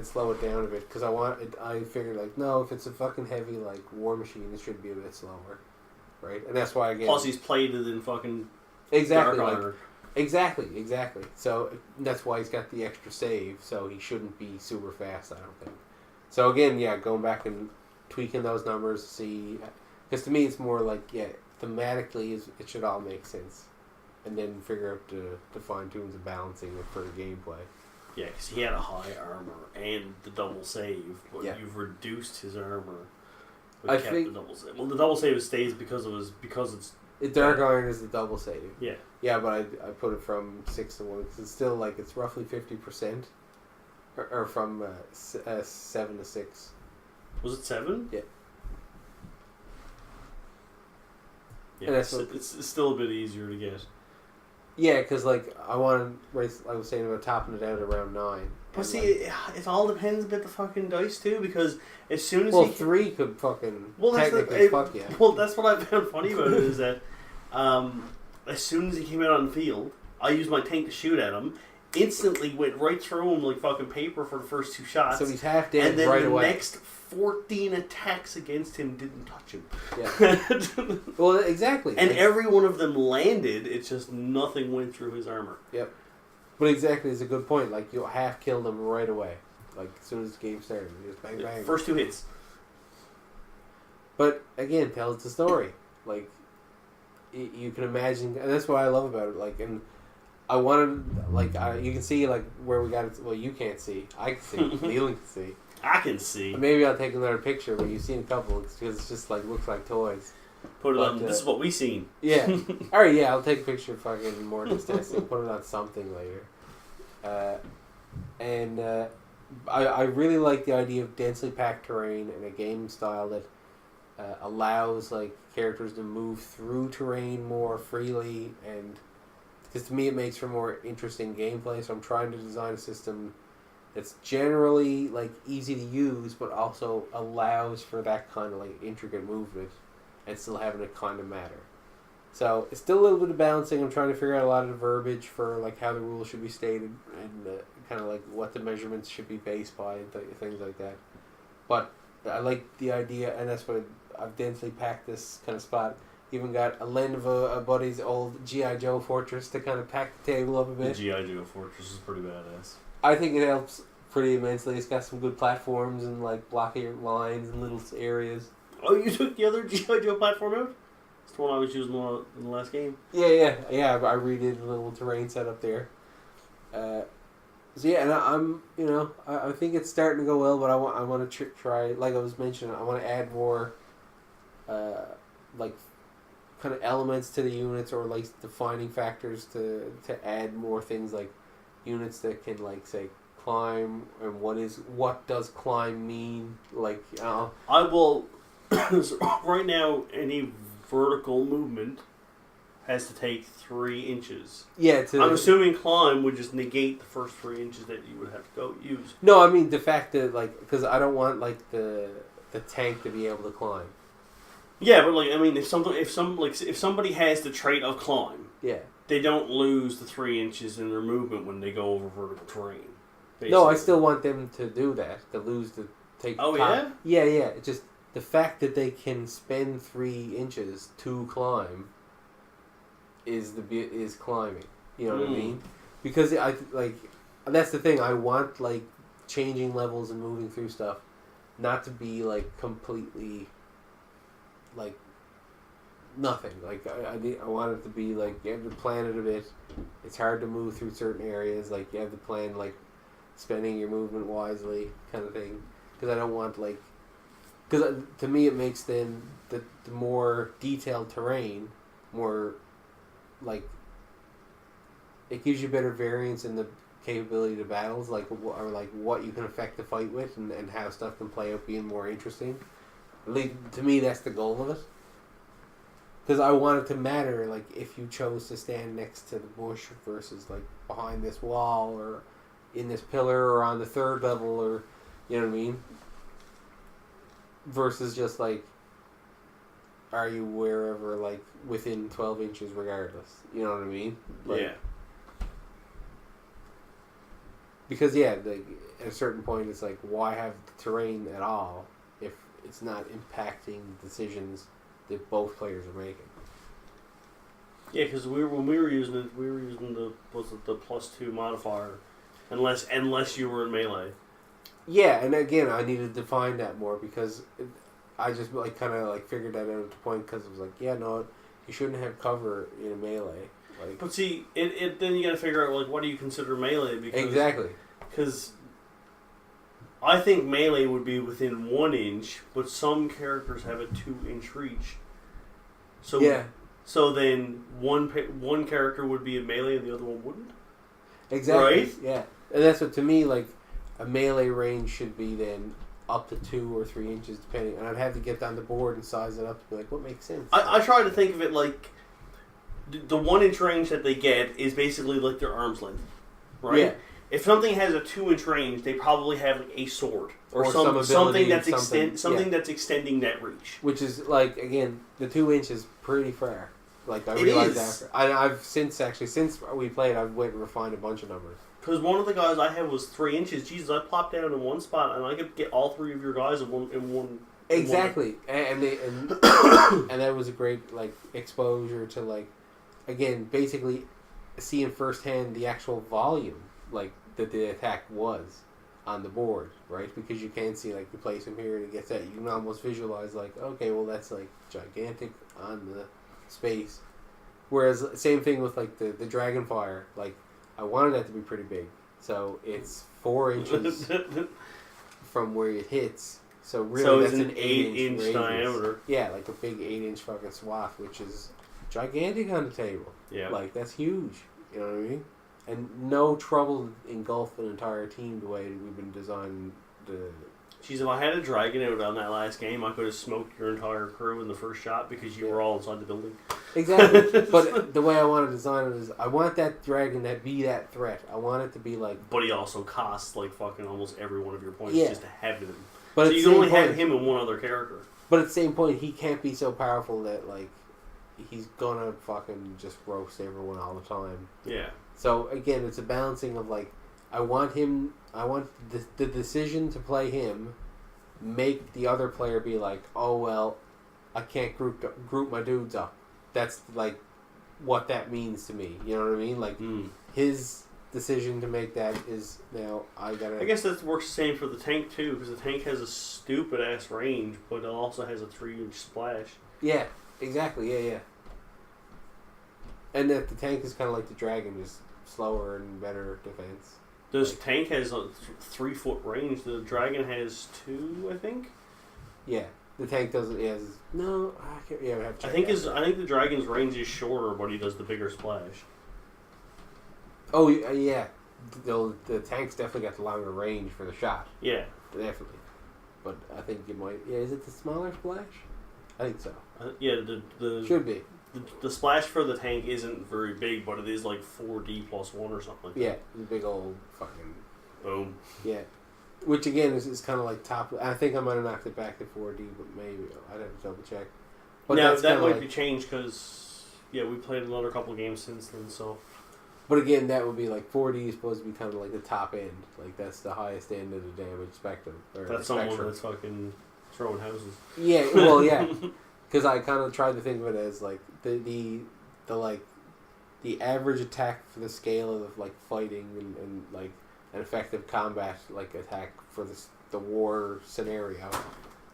A: slow it down a bit because I figured like, no, if it's a fucking heavy like war machine, it should be a bit slower, right? And that's why
B: plus he's plated in fucking
A: exactly
B: dark
A: like
B: iron.
A: Exactly. So that's why he's got the extra save, so he shouldn't be super fast, I don't think. So again, going back and tweaking those numbers to see, because to me it's more like, thematically it should all make sense, and then figure out the fine tunes and balancing it for the gameplay.
B: Yeah, because he had a high armor and the double save, but you've reduced his armor. But kept the double save. Well, the double save stays because it's.
A: The Dark Iron is the double save.
B: Yeah.
A: Yeah, but I put it from 6 to 1 because it's still like it's roughly 50%, or from 7 to 6.
B: Was it 7?
A: Yeah.
B: Yeah, it's still a bit easier to get.
A: Yeah, because like I was saying about topping it out around 9.
B: But see, it all depends a bit the fucking dice too, because as soon as
A: 3 could fucking technically fuck yeah.
B: Well, that's what I found funny about it is that as soon as he came out on the field, I used my tank to shoot at him. Instantly went right through him like fucking paper for the first 2 shots.
A: So he's half dead
B: and then
A: right
B: the
A: away.
B: next 14 attacks against him didn't touch him.
A: Yeah. Well, exactly.
B: And every one of them landed. It's just nothing went through his armor.
A: Yep. But exactly, it's a good point. Like, you'll half kill them right away. Like, as soon as the game started. Just bang, bang.
B: First 2 hits.
A: But, again, tells the story. Like, you can imagine... And that's what I love about it. Like, and I wanted, like, you can see, like, where we got it. Well, you can't see. I can see. Leeland can see.
B: I can see.
A: Maybe I'll take another picture, but you've seen a couple because it's just, like, looks like toys.
B: Put it on. This is what we seen.
A: Yeah. All right, yeah, I'll take a picture of fucking Morton's testing, put it on something later. I really like the idea of densely packed terrain and a game style that allows, like, characters to move through terrain more freely, and because to me it makes for more interesting gameplay. So I'm trying to design a system that's generally, like, easy to use, but also allows for that kind of, like, intricate movement and still having it kind of matter. So it's still a little bit of balancing. I'm trying to figure out a lot of the verbiage for, like, how the rules should be stated and kind of like what the measurements should be based by and things like that. But I like the idea, and that's why I've densely packed this kind of spot. Even got a lend of a buddy's old G.I. Joe fortress to kind of pack the table up a bit.
B: The G.I. Joe fortress is pretty badass.
A: I think it helps pretty immensely. It's got some good platforms and, like, blocking lines and little areas.
B: Oh, you took the other G.I. Joe platform out? It's the one I was using in the last game.
A: Yeah. I redid a little terrain setup there. So yeah, and I'm, I think it's starting to go well, but I want to try, like I was mentioning, I want to add more, like, kind of elements to the units, or, like, defining factors to add more things, like units that can, like, say, climb, and what does climb mean, like,
B: I will. Right now, any vertical movement has to take 3 inches.
A: Yeah,
B: I'm assuming climb would just negate the first 3 inches that you would have to go use.
A: No, I mean the fact that, like, because I don't want, like, the tank to be able to climb.
B: Yeah, but, like, I mean, if somebody has the trait of climb,
A: yeah,
B: they don't lose the 3 inches in their movement when they go over vertical terrain. Basically.
A: No, I still want them to do that. To lose the take.
B: Oh
A: time. Yeah. It's just the fact that they can spend 3 inches to climb is climbing. You know what I mean? Because that's the thing. I want, like, changing levels and moving through stuff not to be, like, completely, like, nothing. Like, I want it to be, like, you have to plan it a bit. It's hard to move through certain areas. Like, you have to plan, like, spending your movement wisely, kind of thing. Because I don't want, like, because to me it makes then the more detailed terrain more, like, it gives you better variance in the capability to battles, like, or, like, what you can affect the fight with, and how stuff can play out being more interesting. Like, to me, that's the goal of it. Because I want it to matter, like, if you chose to stand next to the bush versus, like, behind this wall, or in this pillar, or on the 3rd level, or, you know what I mean? Versus just, like, are you wherever, like, within 12 inches regardless? You know what I mean? Like,
B: yeah.
A: Because, yeah, like, at a certain point, it's like, why have the terrain at all if it's not impacting decisions that both players are making?
B: Yeah, because when we were using it, we were using the +2 modifier, unless you were in melee.
A: Yeah, and again, I need to define that more, because I just, like, kind of, like, figured that out at the point, because it was like, yeah, no, you shouldn't have cover in a melee. Like,
B: but see, then you got to figure out, like, what do you consider melee? Because,
A: exactly.
B: Because I think melee would be within 1 inch, but some characters have a 2-inch reach. So
A: yeah.
B: So then one character would be a melee and the other one wouldn't.
A: Exactly.
B: Right?
A: Yeah, and that's what, to me, like, a melee range should be then up to 2 or 3 inches, depending. And I'd have to get down the board and size it up to be like, what makes sense?
B: I try to think of it like the 1 inch range that they get is basically like their arm's length, right?
A: Yeah.
B: If something has a 2 inch range, they probably have, like, a sword
A: or
B: something that's
A: something
B: that's extending that reach.
A: Which is, like, again, the 2 inches pretty far. Like, I realized after. I've since we played, I've went and refined a bunch of numbers.
B: Because one of the guys I had was 3 inches. Jesus, I plopped down in one spot and I could get all 3 of your guys in one.
A: Exactly, and that was a great, like, exposure to, like, again, basically seeing firsthand the actual volume, like, that the attack was on the board, right? Because you can see, like, you place him here and it gets that. You can almost visualize, like, okay, well, that's, like, gigantic on the space. Whereas same thing with like the Dragonfire. Like I wanted that to be pretty big, so it's 4 inches from where it hits. So really, that's an 8-inch
B: diameter.
A: Yeah, like a big 8-inch fucking swath, which is gigantic on the table.
B: Yeah,
A: like that's huge. You know what I mean? And no trouble engulf an entire team the way we've been designing the.
B: Jeez, if I had a dragon out on that last game, I could have smoked your entire crew in the first shot because you were all inside the building.
A: Exactly. But the way I want to design it is I want that dragon to be that threat. I want it to be like...
B: But he also costs like fucking almost every one of your points just to have him.
A: But
B: so you can only have him and one other character.
A: But at the same point, he can't be so powerful that like he's gonna fucking just roast everyone all the time.
B: Yeah.
A: So again, it's a balancing of like I want the decision to play him make the other player be like, oh well, I can't group my dudes up. That's like what that means to me. You know what I mean? Like his decision to make that is now I gotta.
B: I guess that works the same for the tank too, because the tank has a stupid ass range, but it also has a 3-inch splash.
A: Yeah, exactly. Yeah. And that the tank is kind of like the dragon, just slower and better defense.
B: This tank has a 3-foot range. The dragon has 2, I think.
A: Yeah, the tank doesn't. Has no. I can't. Yeah, we have to check
B: I think the dragon's range is shorter, but he does the bigger splash.
A: Oh yeah, the tank's definitely got the longer range for the shot.
B: Yeah,
A: definitely. But I think it might. Yeah, is it the smaller splash? I think so.
B: Yeah, the
A: should be.
B: The splash for the tank isn't very big, but it is like 4D plus 1 or something.
A: Yeah, the big old fucking
B: boom.
A: Yeah, which again is kind of like top. I think I might have knocked it back to 4D, but maybe I'd have to double check. But
B: now that might be changed because we played another couple of games since then. So,
A: but again, that would be like 4D is supposed to be kind of like the top end, like that's the highest end of the damage spectrum.
B: That's someone that's fucking throwing houses.
A: Yeah, well, yeah. Because I kind of tried to think of it as like the average attack for the scale of like fighting and like an effective combat like attack for the war scenario,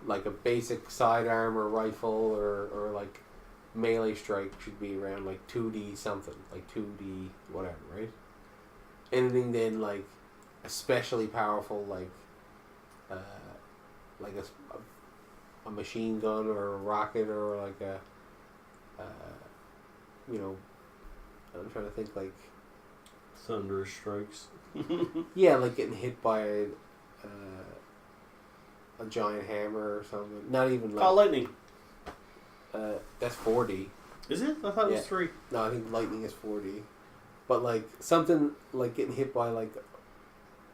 A: like a basic sidearm or rifle or like melee strike should be around like 2D something, like 2D whatever, right? Anything then like especially powerful like a machine gun or a rocket or like a I'm trying to think like
B: thunderous strikes.
A: Yeah, like getting hit by a giant hammer or something. Not even like
B: lightning.
A: That's 4D.
B: Is it? I thought it was 3.
A: No, I think lightning is 4D. But like something like getting hit by like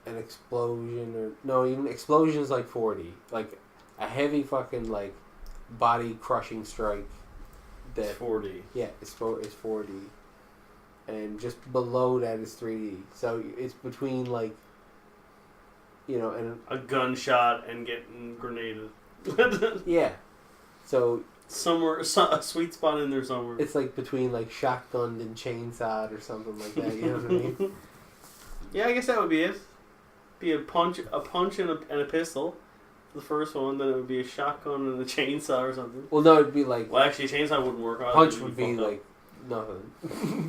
A: an explosion or no, even explosion is like 4D. Like a heavy fucking like body crushing strike.
B: That's 4D.
A: Yeah, it's 4D. And just below that is 3D. So it's between like, and
B: a gunshot and getting grenaded.
A: Yeah. So
B: somewhere, a sweet spot in there somewhere.
A: It's like between like shotgunned and chainsawed or something like that. You know what I mean?
B: Yeah, I guess that would be it. Be a punch and a pistol. The first one, then it would be a shotgun and a chainsaw or something.
A: Well, no, it'd be like.
B: Well, actually, a chainsaw wouldn't work.
A: Punch would be like nothing.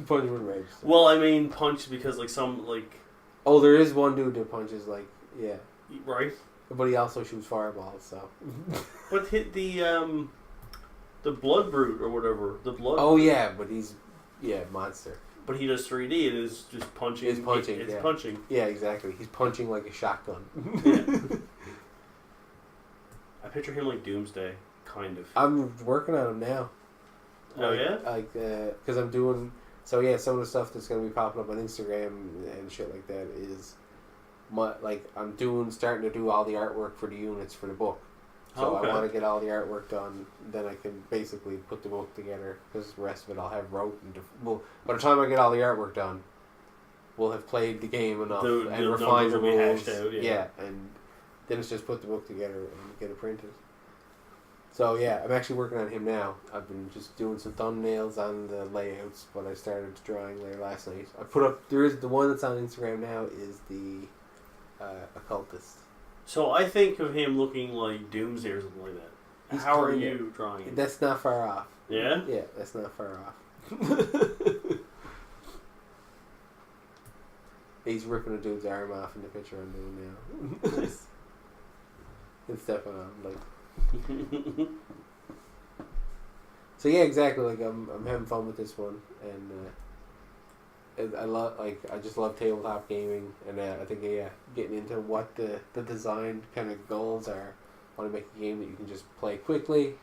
A: Punch wouldn't register.
B: Well, I mean, punch because like some like.
A: Oh, there is one dude that punches like
B: Right.
A: But he also shoots fireballs, so.
B: But hit the blood brute or whatever the blood.
A: Oh yeah, but he's monster.
B: But he does 3D and is just punching.
A: It's punching.
B: It's punching.
A: Yeah, exactly. He's punching like a shotgun.
B: Yeah. I picture him like Doomsday, kind of.
A: I'm working on him now.
B: Oh yeah.
A: Like, because I'm doing. So yeah, some of the stuff that's gonna be popping up on Instagram and shit like that is, I'm starting to do all the artwork for the units for the book. So I want to get all the artwork done. Then I can basically put the book together because the rest of it I'll have wrote and by the time I get all the artwork done, we'll have played the game enough and refined the rules. Yeah, and then it's just put the book together and get it printed. So yeah, I'm actually working on him now. I've been just doing some thumbnails on the layouts, but I started drawing there last night. I put up the one that's on Instagram now is the occultist.
B: So I think of him looking like Doomsday or something like that. How are you drawing him?
A: That's not far off.
B: Yeah?
A: Yeah, that's not far off. He's ripping a dude's arm off in the picture I'm doing now.
B: Nice.
A: And stepping on like. So yeah, exactly. Like I'm having fun with this one, and I love I just love tabletop gaming, and I think getting into what the design kind of goals are. I want to make a game that you can just play quickly.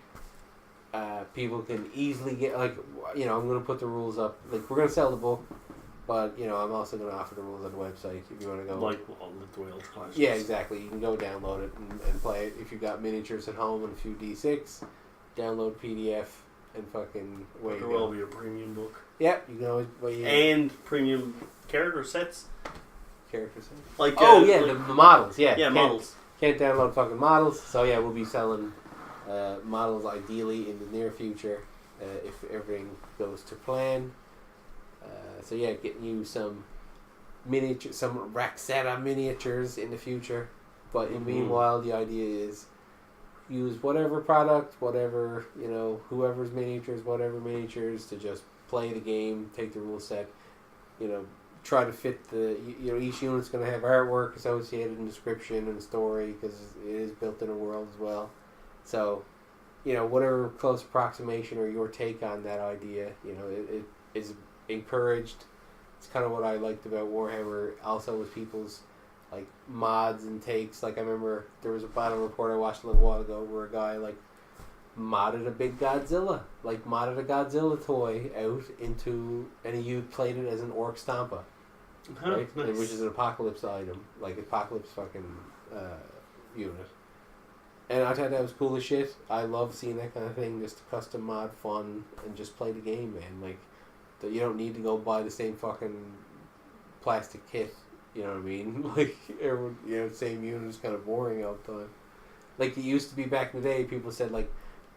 A: People can easily get I'm gonna put the rules up. Like we're gonna sell the book, but I'm also gonna offer the rules on the website if you want to go.
B: Like all the Ultra classes.
A: Yeah, exactly. You can go download it and play it if you've got miniatures at home and a few D6. Download PDF. And fucking way
B: There will be a premium book.
A: Yeah, you can always
B: and premium character sets.
A: Character sets.
B: Like
A: the models. Yeah,
B: models.
A: Can't download fucking models. So yeah, we'll be selling models ideally in the near future if everything goes to plan. So yeah, getting you some Raxetta miniatures in the future. But meanwhile, the idea is. Use whatever product, whatever, whoever's miniatures, whatever miniatures to just play the game, take the rule set, try to fit each unit's going to have artwork associated and description and story because it is built in a world as well. So, whatever close approximation or your take on that idea, it is encouraged. It's kind of what I liked about Warhammer also with people's like mods and takes. Like I remember there was a battle report I watched a little while ago where a guy like modded a big Godzilla, like modded a Godzilla toy out into, and he played it as an orc stompa, right?
B: Nice.
A: Which is an apocalypse item, like apocalypse fucking unit. And I thought that was cool as shit. I love seeing that kind of thing, just custom mod fun and just play the game, man. Like you don't need to go buy the same fucking plastic kit. You know what I mean? Like, same unit is kind of boring all the time. Like it used to be back in the day, people said, like,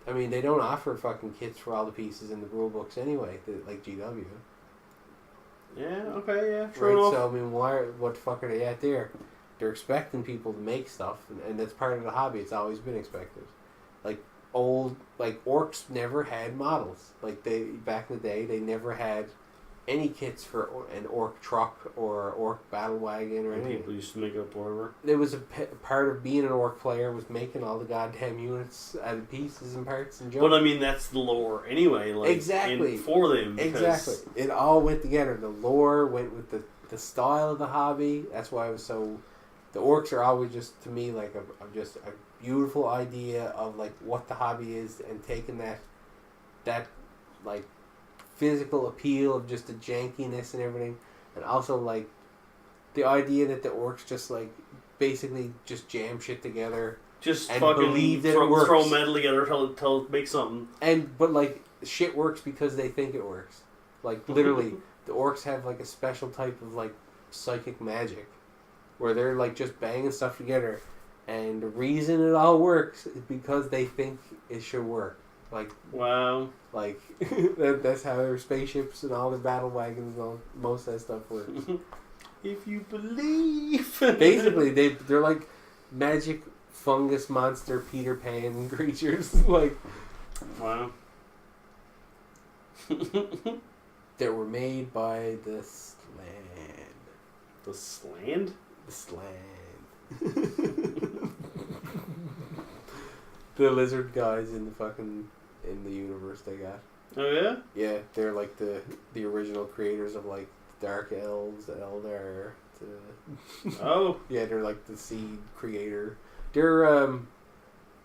A: I mean, they don't offer fucking kits for all the pieces in the rule books anyway, like GW.
B: Yeah, okay, yeah, true
A: right?
B: enough.
A: So, I mean, what the fuck are they at there? They're expecting people to make stuff, and that's part of the hobby. It's always been expected. Like, orcs never had models. Like, back in the day, they never had any kits for an orc truck or orc battle wagon or anything.
B: People used to make up whatever.
A: There was a part of being an orc player was making all the goddamn units out of pieces and parts and junk.
B: But I mean, that's the lore anyway. Like,
A: exactly.
B: For them.
A: Exactly. It all went together. The lore went with the style of the hobby. That's why it was so. The orcs are always just, to me, like just a beautiful idea of like what the hobby is, and taking that like physical appeal of just the jankiness and everything, and also like the idea that the orcs just like basically just jam shit together,
B: just
A: and
B: fucking
A: believe that it works.
B: Throw metal together till it makes something.
A: But like shit works because they think it works. Like literally, the orcs have like a special type of like psychic magic, where they're like just banging stuff together, and the reason it all works is because they think it should work. Like,
B: wow.
A: Like, that's how their spaceships and all their battle wagons and all, most of that stuff works.
B: If you believe.
A: Basically, they're like magic fungus monster Peter Pan creatures. Like,
B: wow.
A: That were made by the Sland.
B: The Sland?
A: The Sland. The lizard guys in the universe they got.
B: Oh yeah?
A: Yeah, they're like the original creators of like Dark Elves, Eldar.
B: Oh.
A: Yeah, they're like the seed creator. They're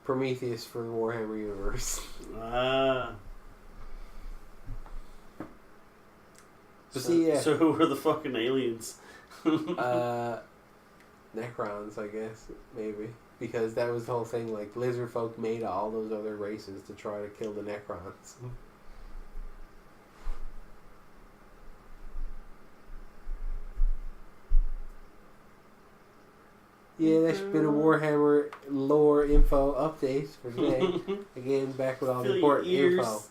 A: Prometheus for the Warhammer universe.
B: Ah. So who are the fucking aliens?
A: Necrons, I guess, maybe. Because that was the whole thing, like, lizard folk made all those other races to try to kill the Necrons. Yeah, that's been a Warhammer lore info update for today. Again, back with all the important info.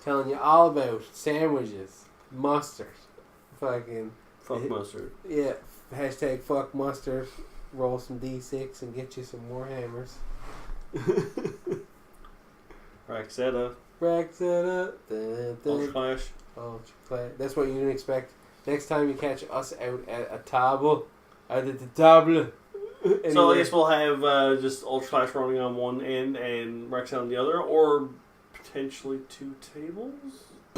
A: Telling you all about sandwiches, mustard,
B: fuck mustard.
A: Yeah, hashtag fuck mustard. Roll some D6 and get you some Warhammers.
B: Raxetta.
A: Raxetta.
B: Ultra Clash.
A: Ultra Clash. That's what you can expect next time you catch us out at a table. Out at the table.
B: So I guess we'll have just Ultra Clash running on one end and Rex on the other, or potentially 2 tables?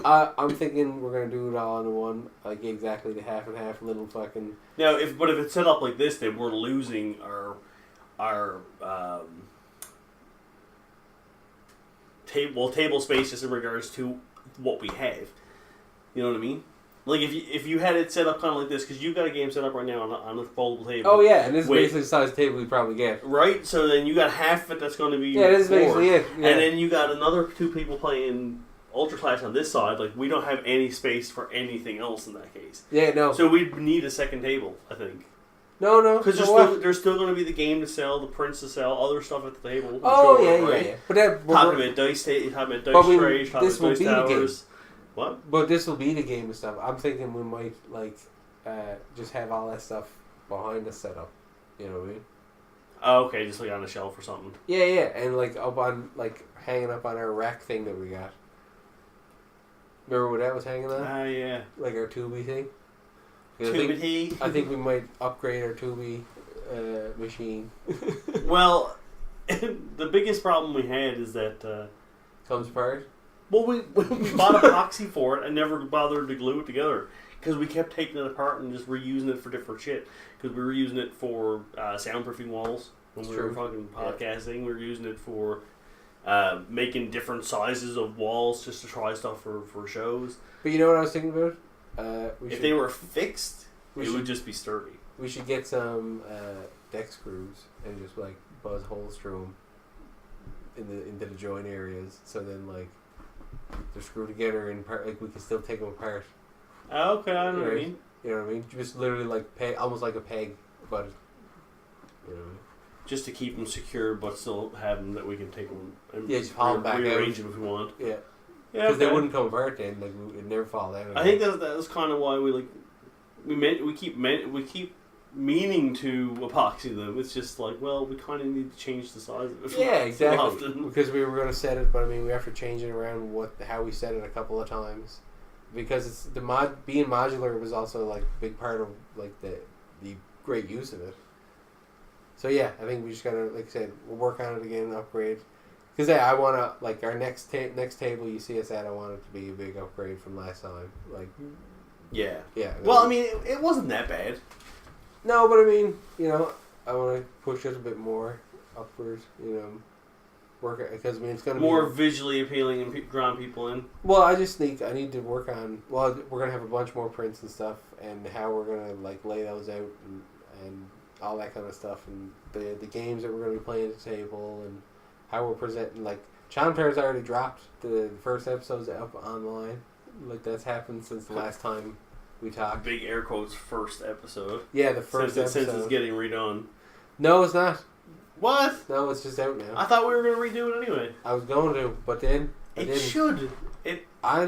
A: I'm thinking we're gonna do it all in one, like exactly the half and half little fucking.
B: Now, if it's set up like this, then we're losing our table space just in regards to what we have. You know what I mean? Like if you had it set up kind of like this, because you've got a game set up right now on a foldable table.
A: Oh yeah, and this is basically the size of the table we probably get.
B: Right, so then you got half of it that's going to be
A: this is basically it. Yeah.
B: And then you got another 2 people playing Ultra Clash on this side. Like, we don't have any space for anything else in that case.
A: Yeah, no.
B: So we need a second table, I think.
A: No.
B: Because there's still going to be the game to sell, the prints to sell, other stuff at the table.
A: Oh,
B: sure,
A: yeah. But that,
B: talking about dice trays, talking about dice towers. What?
A: But this will be the game and stuff. I'm thinking we might just have all that stuff behind us set up. You know what I mean?
B: Oh, okay, just like on a shelf or something.
A: Yeah, and like up on hanging up on our rack thing that we got. Remember what that was hanging on?
B: Yeah.
A: Like our Tubi thing.
B: I
A: think we might upgrade our Tubi machine.
B: Well, the biggest problem we had is that
A: comes apart.
B: Well, we bought epoxy for it and never bothered to glue it together because we kept taking it apart and just reusing it for different shit. Because we were using it for soundproofing walls when we were fucking podcasting. Yeah. We were using it for making different sizes of walls just to try stuff for shows.
A: But you know what I was thinking about?
B: If they were fixed, it would just be sturdy.
A: We should get some deck screws and just buzz holes through them into the joint areas. So then they're screwed together and we can still take them apart.
B: Oh, okay, I know what you mean.
A: You know what I mean? Just literally almost like a peg, but you know.
B: Just to keep them secure, but still have them that we can take them and
A: just haul them back
B: rearrange them if we want.
A: Yeah, because they wouldn't come apart then. It'd never fall down.
B: I think that was kind of why we keep meaning to epoxy them. It's just we kind of need to change the size of it.
A: Yeah, exactly. Because we were going to set it, but I mean, we have to change it around how we set it a couple of times. Because it's being modular was also a big part of the great use of it. So yeah, I think we just gotta, like I said, we'll work on it again, upgrade. Because I want to our next table you see us at, I want it to be a big upgrade from last time.
B: Yeah.
A: Yeah.
B: Well, I mean, it wasn't that bad.
A: No, but I mean, I want to push it a bit more upwards. Work it because I mean it's gonna
B: more
A: be
B: visually appealing and drawing people in.
A: Well, I need to work on. Well, we're gonna have a bunch more prints and stuff, and how we're gonna lay those out and all that kind of stuff, and the games that we're gonna be playing at the table, and how we're presenting. Chomper's already dropped the first episode's up online. That's happened since the last time we talked.
B: Big air quotes first episode.
A: Yeah, the first episode.
B: Since it's getting redone.
A: No, it's not.
B: What?
A: No, it's just out now.
B: I thought we were going to redo it anyway.
A: I was going to, but then I didn't.
B: Should.
A: I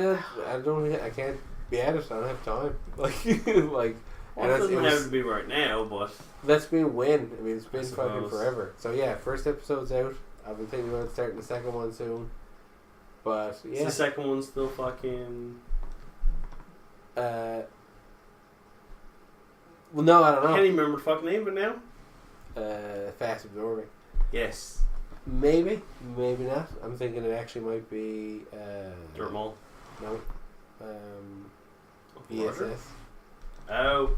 A: can't be at it. I don't have time.
B: Well, it doesn't have to be right now, but
A: that's been when. I mean, it's been fucking forever. So yeah, first episode's out. I've been thinking about starting the second one soon. But yeah,
B: is the second one still fucking.
A: Well, no, I don't know.
B: I can't even remember the fucking name of it now.
A: Fast Absorbing.
B: Yes.
A: Maybe not. I'm thinking it actually might be
B: Dermal.
A: No. VSS.
B: Oh.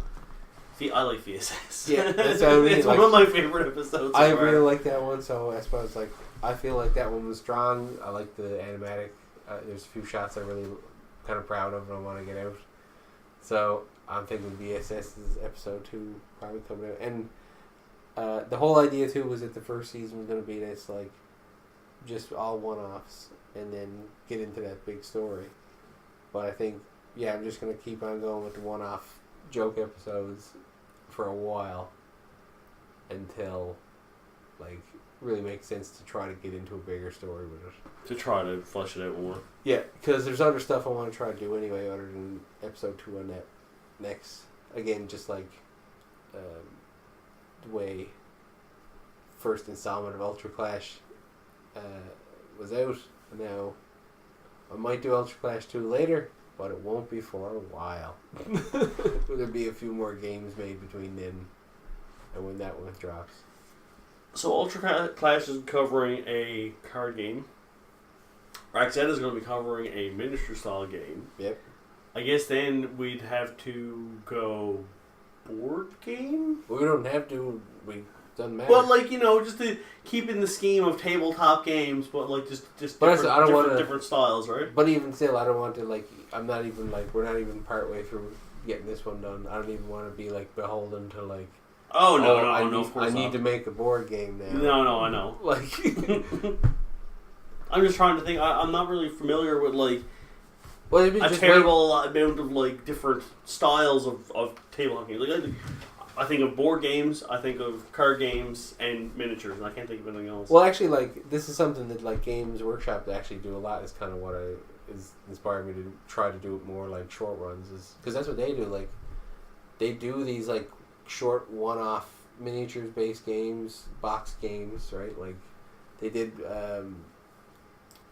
B: I like VSS.
A: Yeah, that's what I mean.
B: It's one of my favorite episodes.
A: I really like that one, so I suppose I feel like that one was strong. I like the animatic. There's a few shots I'm really kind of proud of and I want to get out. So I'm thinking VSS is episode 2 probably coming out. And the whole idea too was that the first season was going to be this just all one-offs and then get into that big story. But I think I'm just going to keep on going with the one-off joke episodes for a while until really makes sense to try to get into a bigger story with it.
B: To try to flesh it out more.
A: Yeah, because there's other stuff I want to try to do anyway other than episode 2 on that next. Again, just the way first installment of Ultra Clash was out. Now, I might do Ultra Clash 2 later, but it won't be for a while. There'll be a few more games made between then and when that one drops.
B: So Ultra Clash is covering a card game. Raxetta is going to be covering a miniature style game.
A: Yep.
B: I guess then we'd have to go board game?
A: Well, we don't have to. Doesn't matter.
B: Well, like, just to keep in the scheme of tabletop games, but like just
A: but
B: different styles, right?
A: But even still, I don't want to I'm not even we're not even part way through getting this one done. I don't even want to be beholden to
B: Oh no,
A: of course I need to make a board game now.
B: No, I know. I'm just trying to think. I'm not really familiar with a terrible amount of different styles of tabletop games. I think of board games, I think of card games, and miniatures, and I can't think of anything else.
A: Well, actually, this is something that Games Workshop actually do a lot. Is kind of what is inspired me to try to do it more short runs. Is because that's what they do. They do these short one-off miniatures-based games, box games, right? They did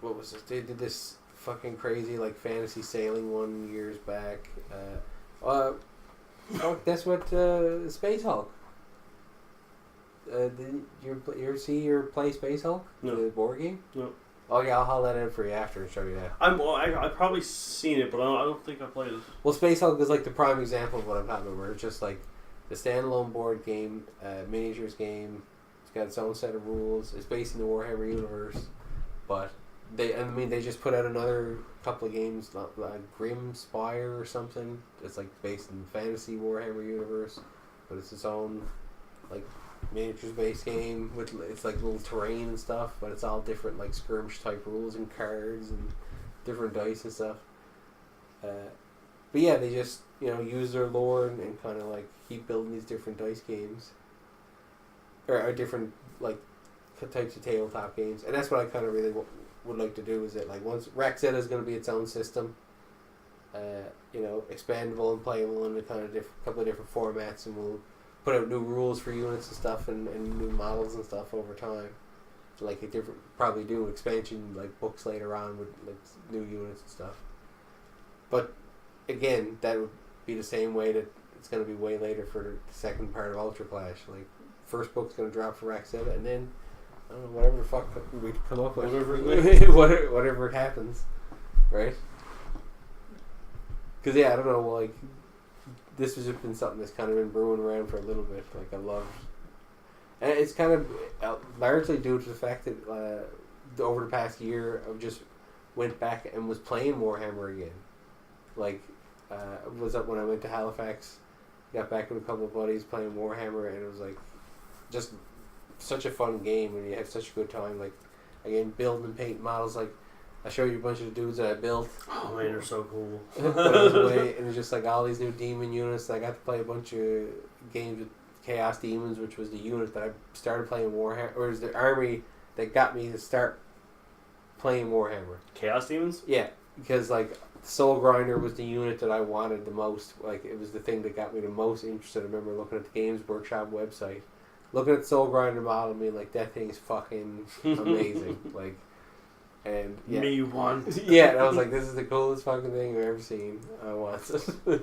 A: what was this? They did this fucking crazy fantasy sailing one years back. That's what Space Hulk. Did you ever see or play Space Hulk?
B: No.
A: The board game?
B: No.
A: Oh yeah, I'll haul that in for you after and show you that.
B: I've probably seen it, but I don't think I played it.
A: Well, Space Hulk is the prime example of what I'm talking about, where it's just the standalone board game, miniatures game. It's got its own set of rules. It's based in the Warhammer universe, but they just put out another couple of games, like Grim Spire or something. It's based in the fantasy Warhammer universe, but it's its own miniatures based game with it's little terrain and stuff, but it's all different skirmish type rules and cards and different dice and stuff. But yeah, they just use their lore and kind of keep building these different dice games or different types of tabletop games, and that's what I kind of really would like to do. Is that once Raxetta is going to be its own system, expandable and playable in a kind of couple of different formats, and we'll put out new rules for units and stuff and new models and stuff over time. So probably do expansion books later on with new units and stuff. But again, that would be the same way that it's going to be way later for the second part of Ultra Clash. First book's going to drop for Raxetta, and then I don't know, whatever the fuck we come up with, whatever happens, right? Because I don't know, this has just been something that's kind of been brewing around for a little bit. I love, and it's kind of largely due to the fact that over the past year I just went back and was playing Warhammer again. Was up when I went to Halifax, got back with a couple of buddies playing Warhammer, and it was just such a fun game, and you have such a good time. Again, building and painting models. I showed you a bunch of the dudes that I built.
B: Oh man, they're so cool.
A: And it's just all these new demon units. I got to play a bunch of games with Chaos Demons, which was the unit that I started playing Warhammer, or it was the army that got me to start playing Warhammer.
B: Chaos Demons?
A: Yeah, because Soul Grinder was the unit that I wanted the most. It was the thing that got me the most interested. I remember looking at the Games Workshop website, looking at the Soul Grinder model, and being that thing's fucking amazing. And yeah.
B: Me want.
A: Yeah, and I was this is the coolest fucking thing I've ever seen. I want it.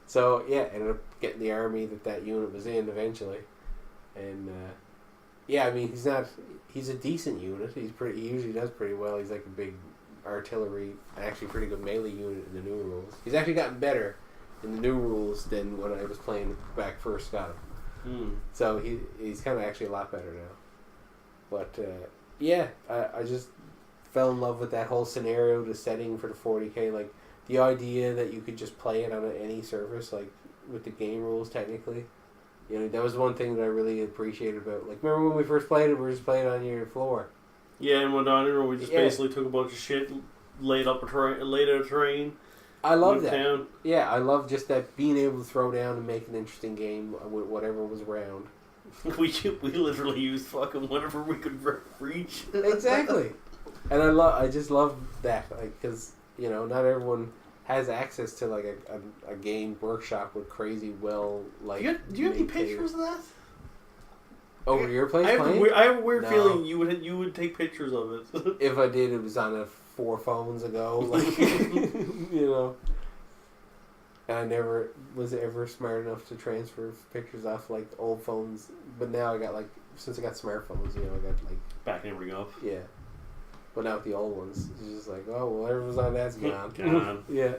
A: So yeah, ended up getting the army that unit was in eventually, and he's a decent unit. He usually does pretty well. He's a big artillery, actually pretty good melee unit in the new rules. He's actually gotten better in the new rules than when I was playing back first got him. So he's kind of actually a lot better now. But I just fell in love with that whole scenario, the setting for the 40k, the idea that you could just play it on any surface, with the game rules technically. That was one thing that I really appreciated about. Remember when we first played it? We were just playing on your floor.
B: Yeah, and one down here we just basically took a bunch of shit, laid out a terrain.
A: I love that.
B: Down.
A: Yeah, I love just that being able to throw down and make an interesting game with whatever was around.
B: we literally used fucking whatever we could reach.
A: Exactly. And I just love that, because not everyone has access to a game workshop with crazy do you have any pictures of that? Over your place?
B: I have a weird feeling you would take pictures of it.
A: If I did, it was on 4 phones ago. And I never was ever smart enough to transfer pictures off like old phones. But now I got like, since I got smartphones, you know, I got like
B: backing everything up.
A: Yeah. But not the old ones. It's just like, oh, well, whatever's on that's gone.
B: Gone.
A: Yeah.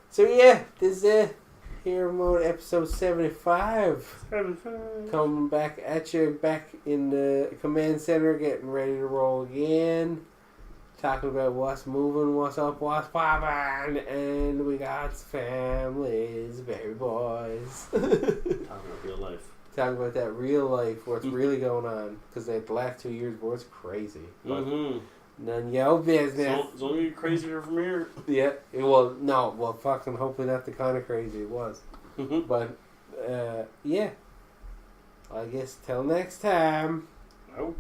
A: So yeah, this is Hero Mode episode 75. Coming back at you, back in the command center, getting ready to roll again. Talking about what's moving, what's up, what's poppin', and we got families, baby boys.
B: Talking about real life.
A: Talking about that real life, what's really going on, because the last 2 years, boy, it's crazy. None of your business.
B: It's only crazier from here.
A: Yeah, fucking hopefully not the kind of crazy it was. But, yeah. I guess till next time.
B: Out.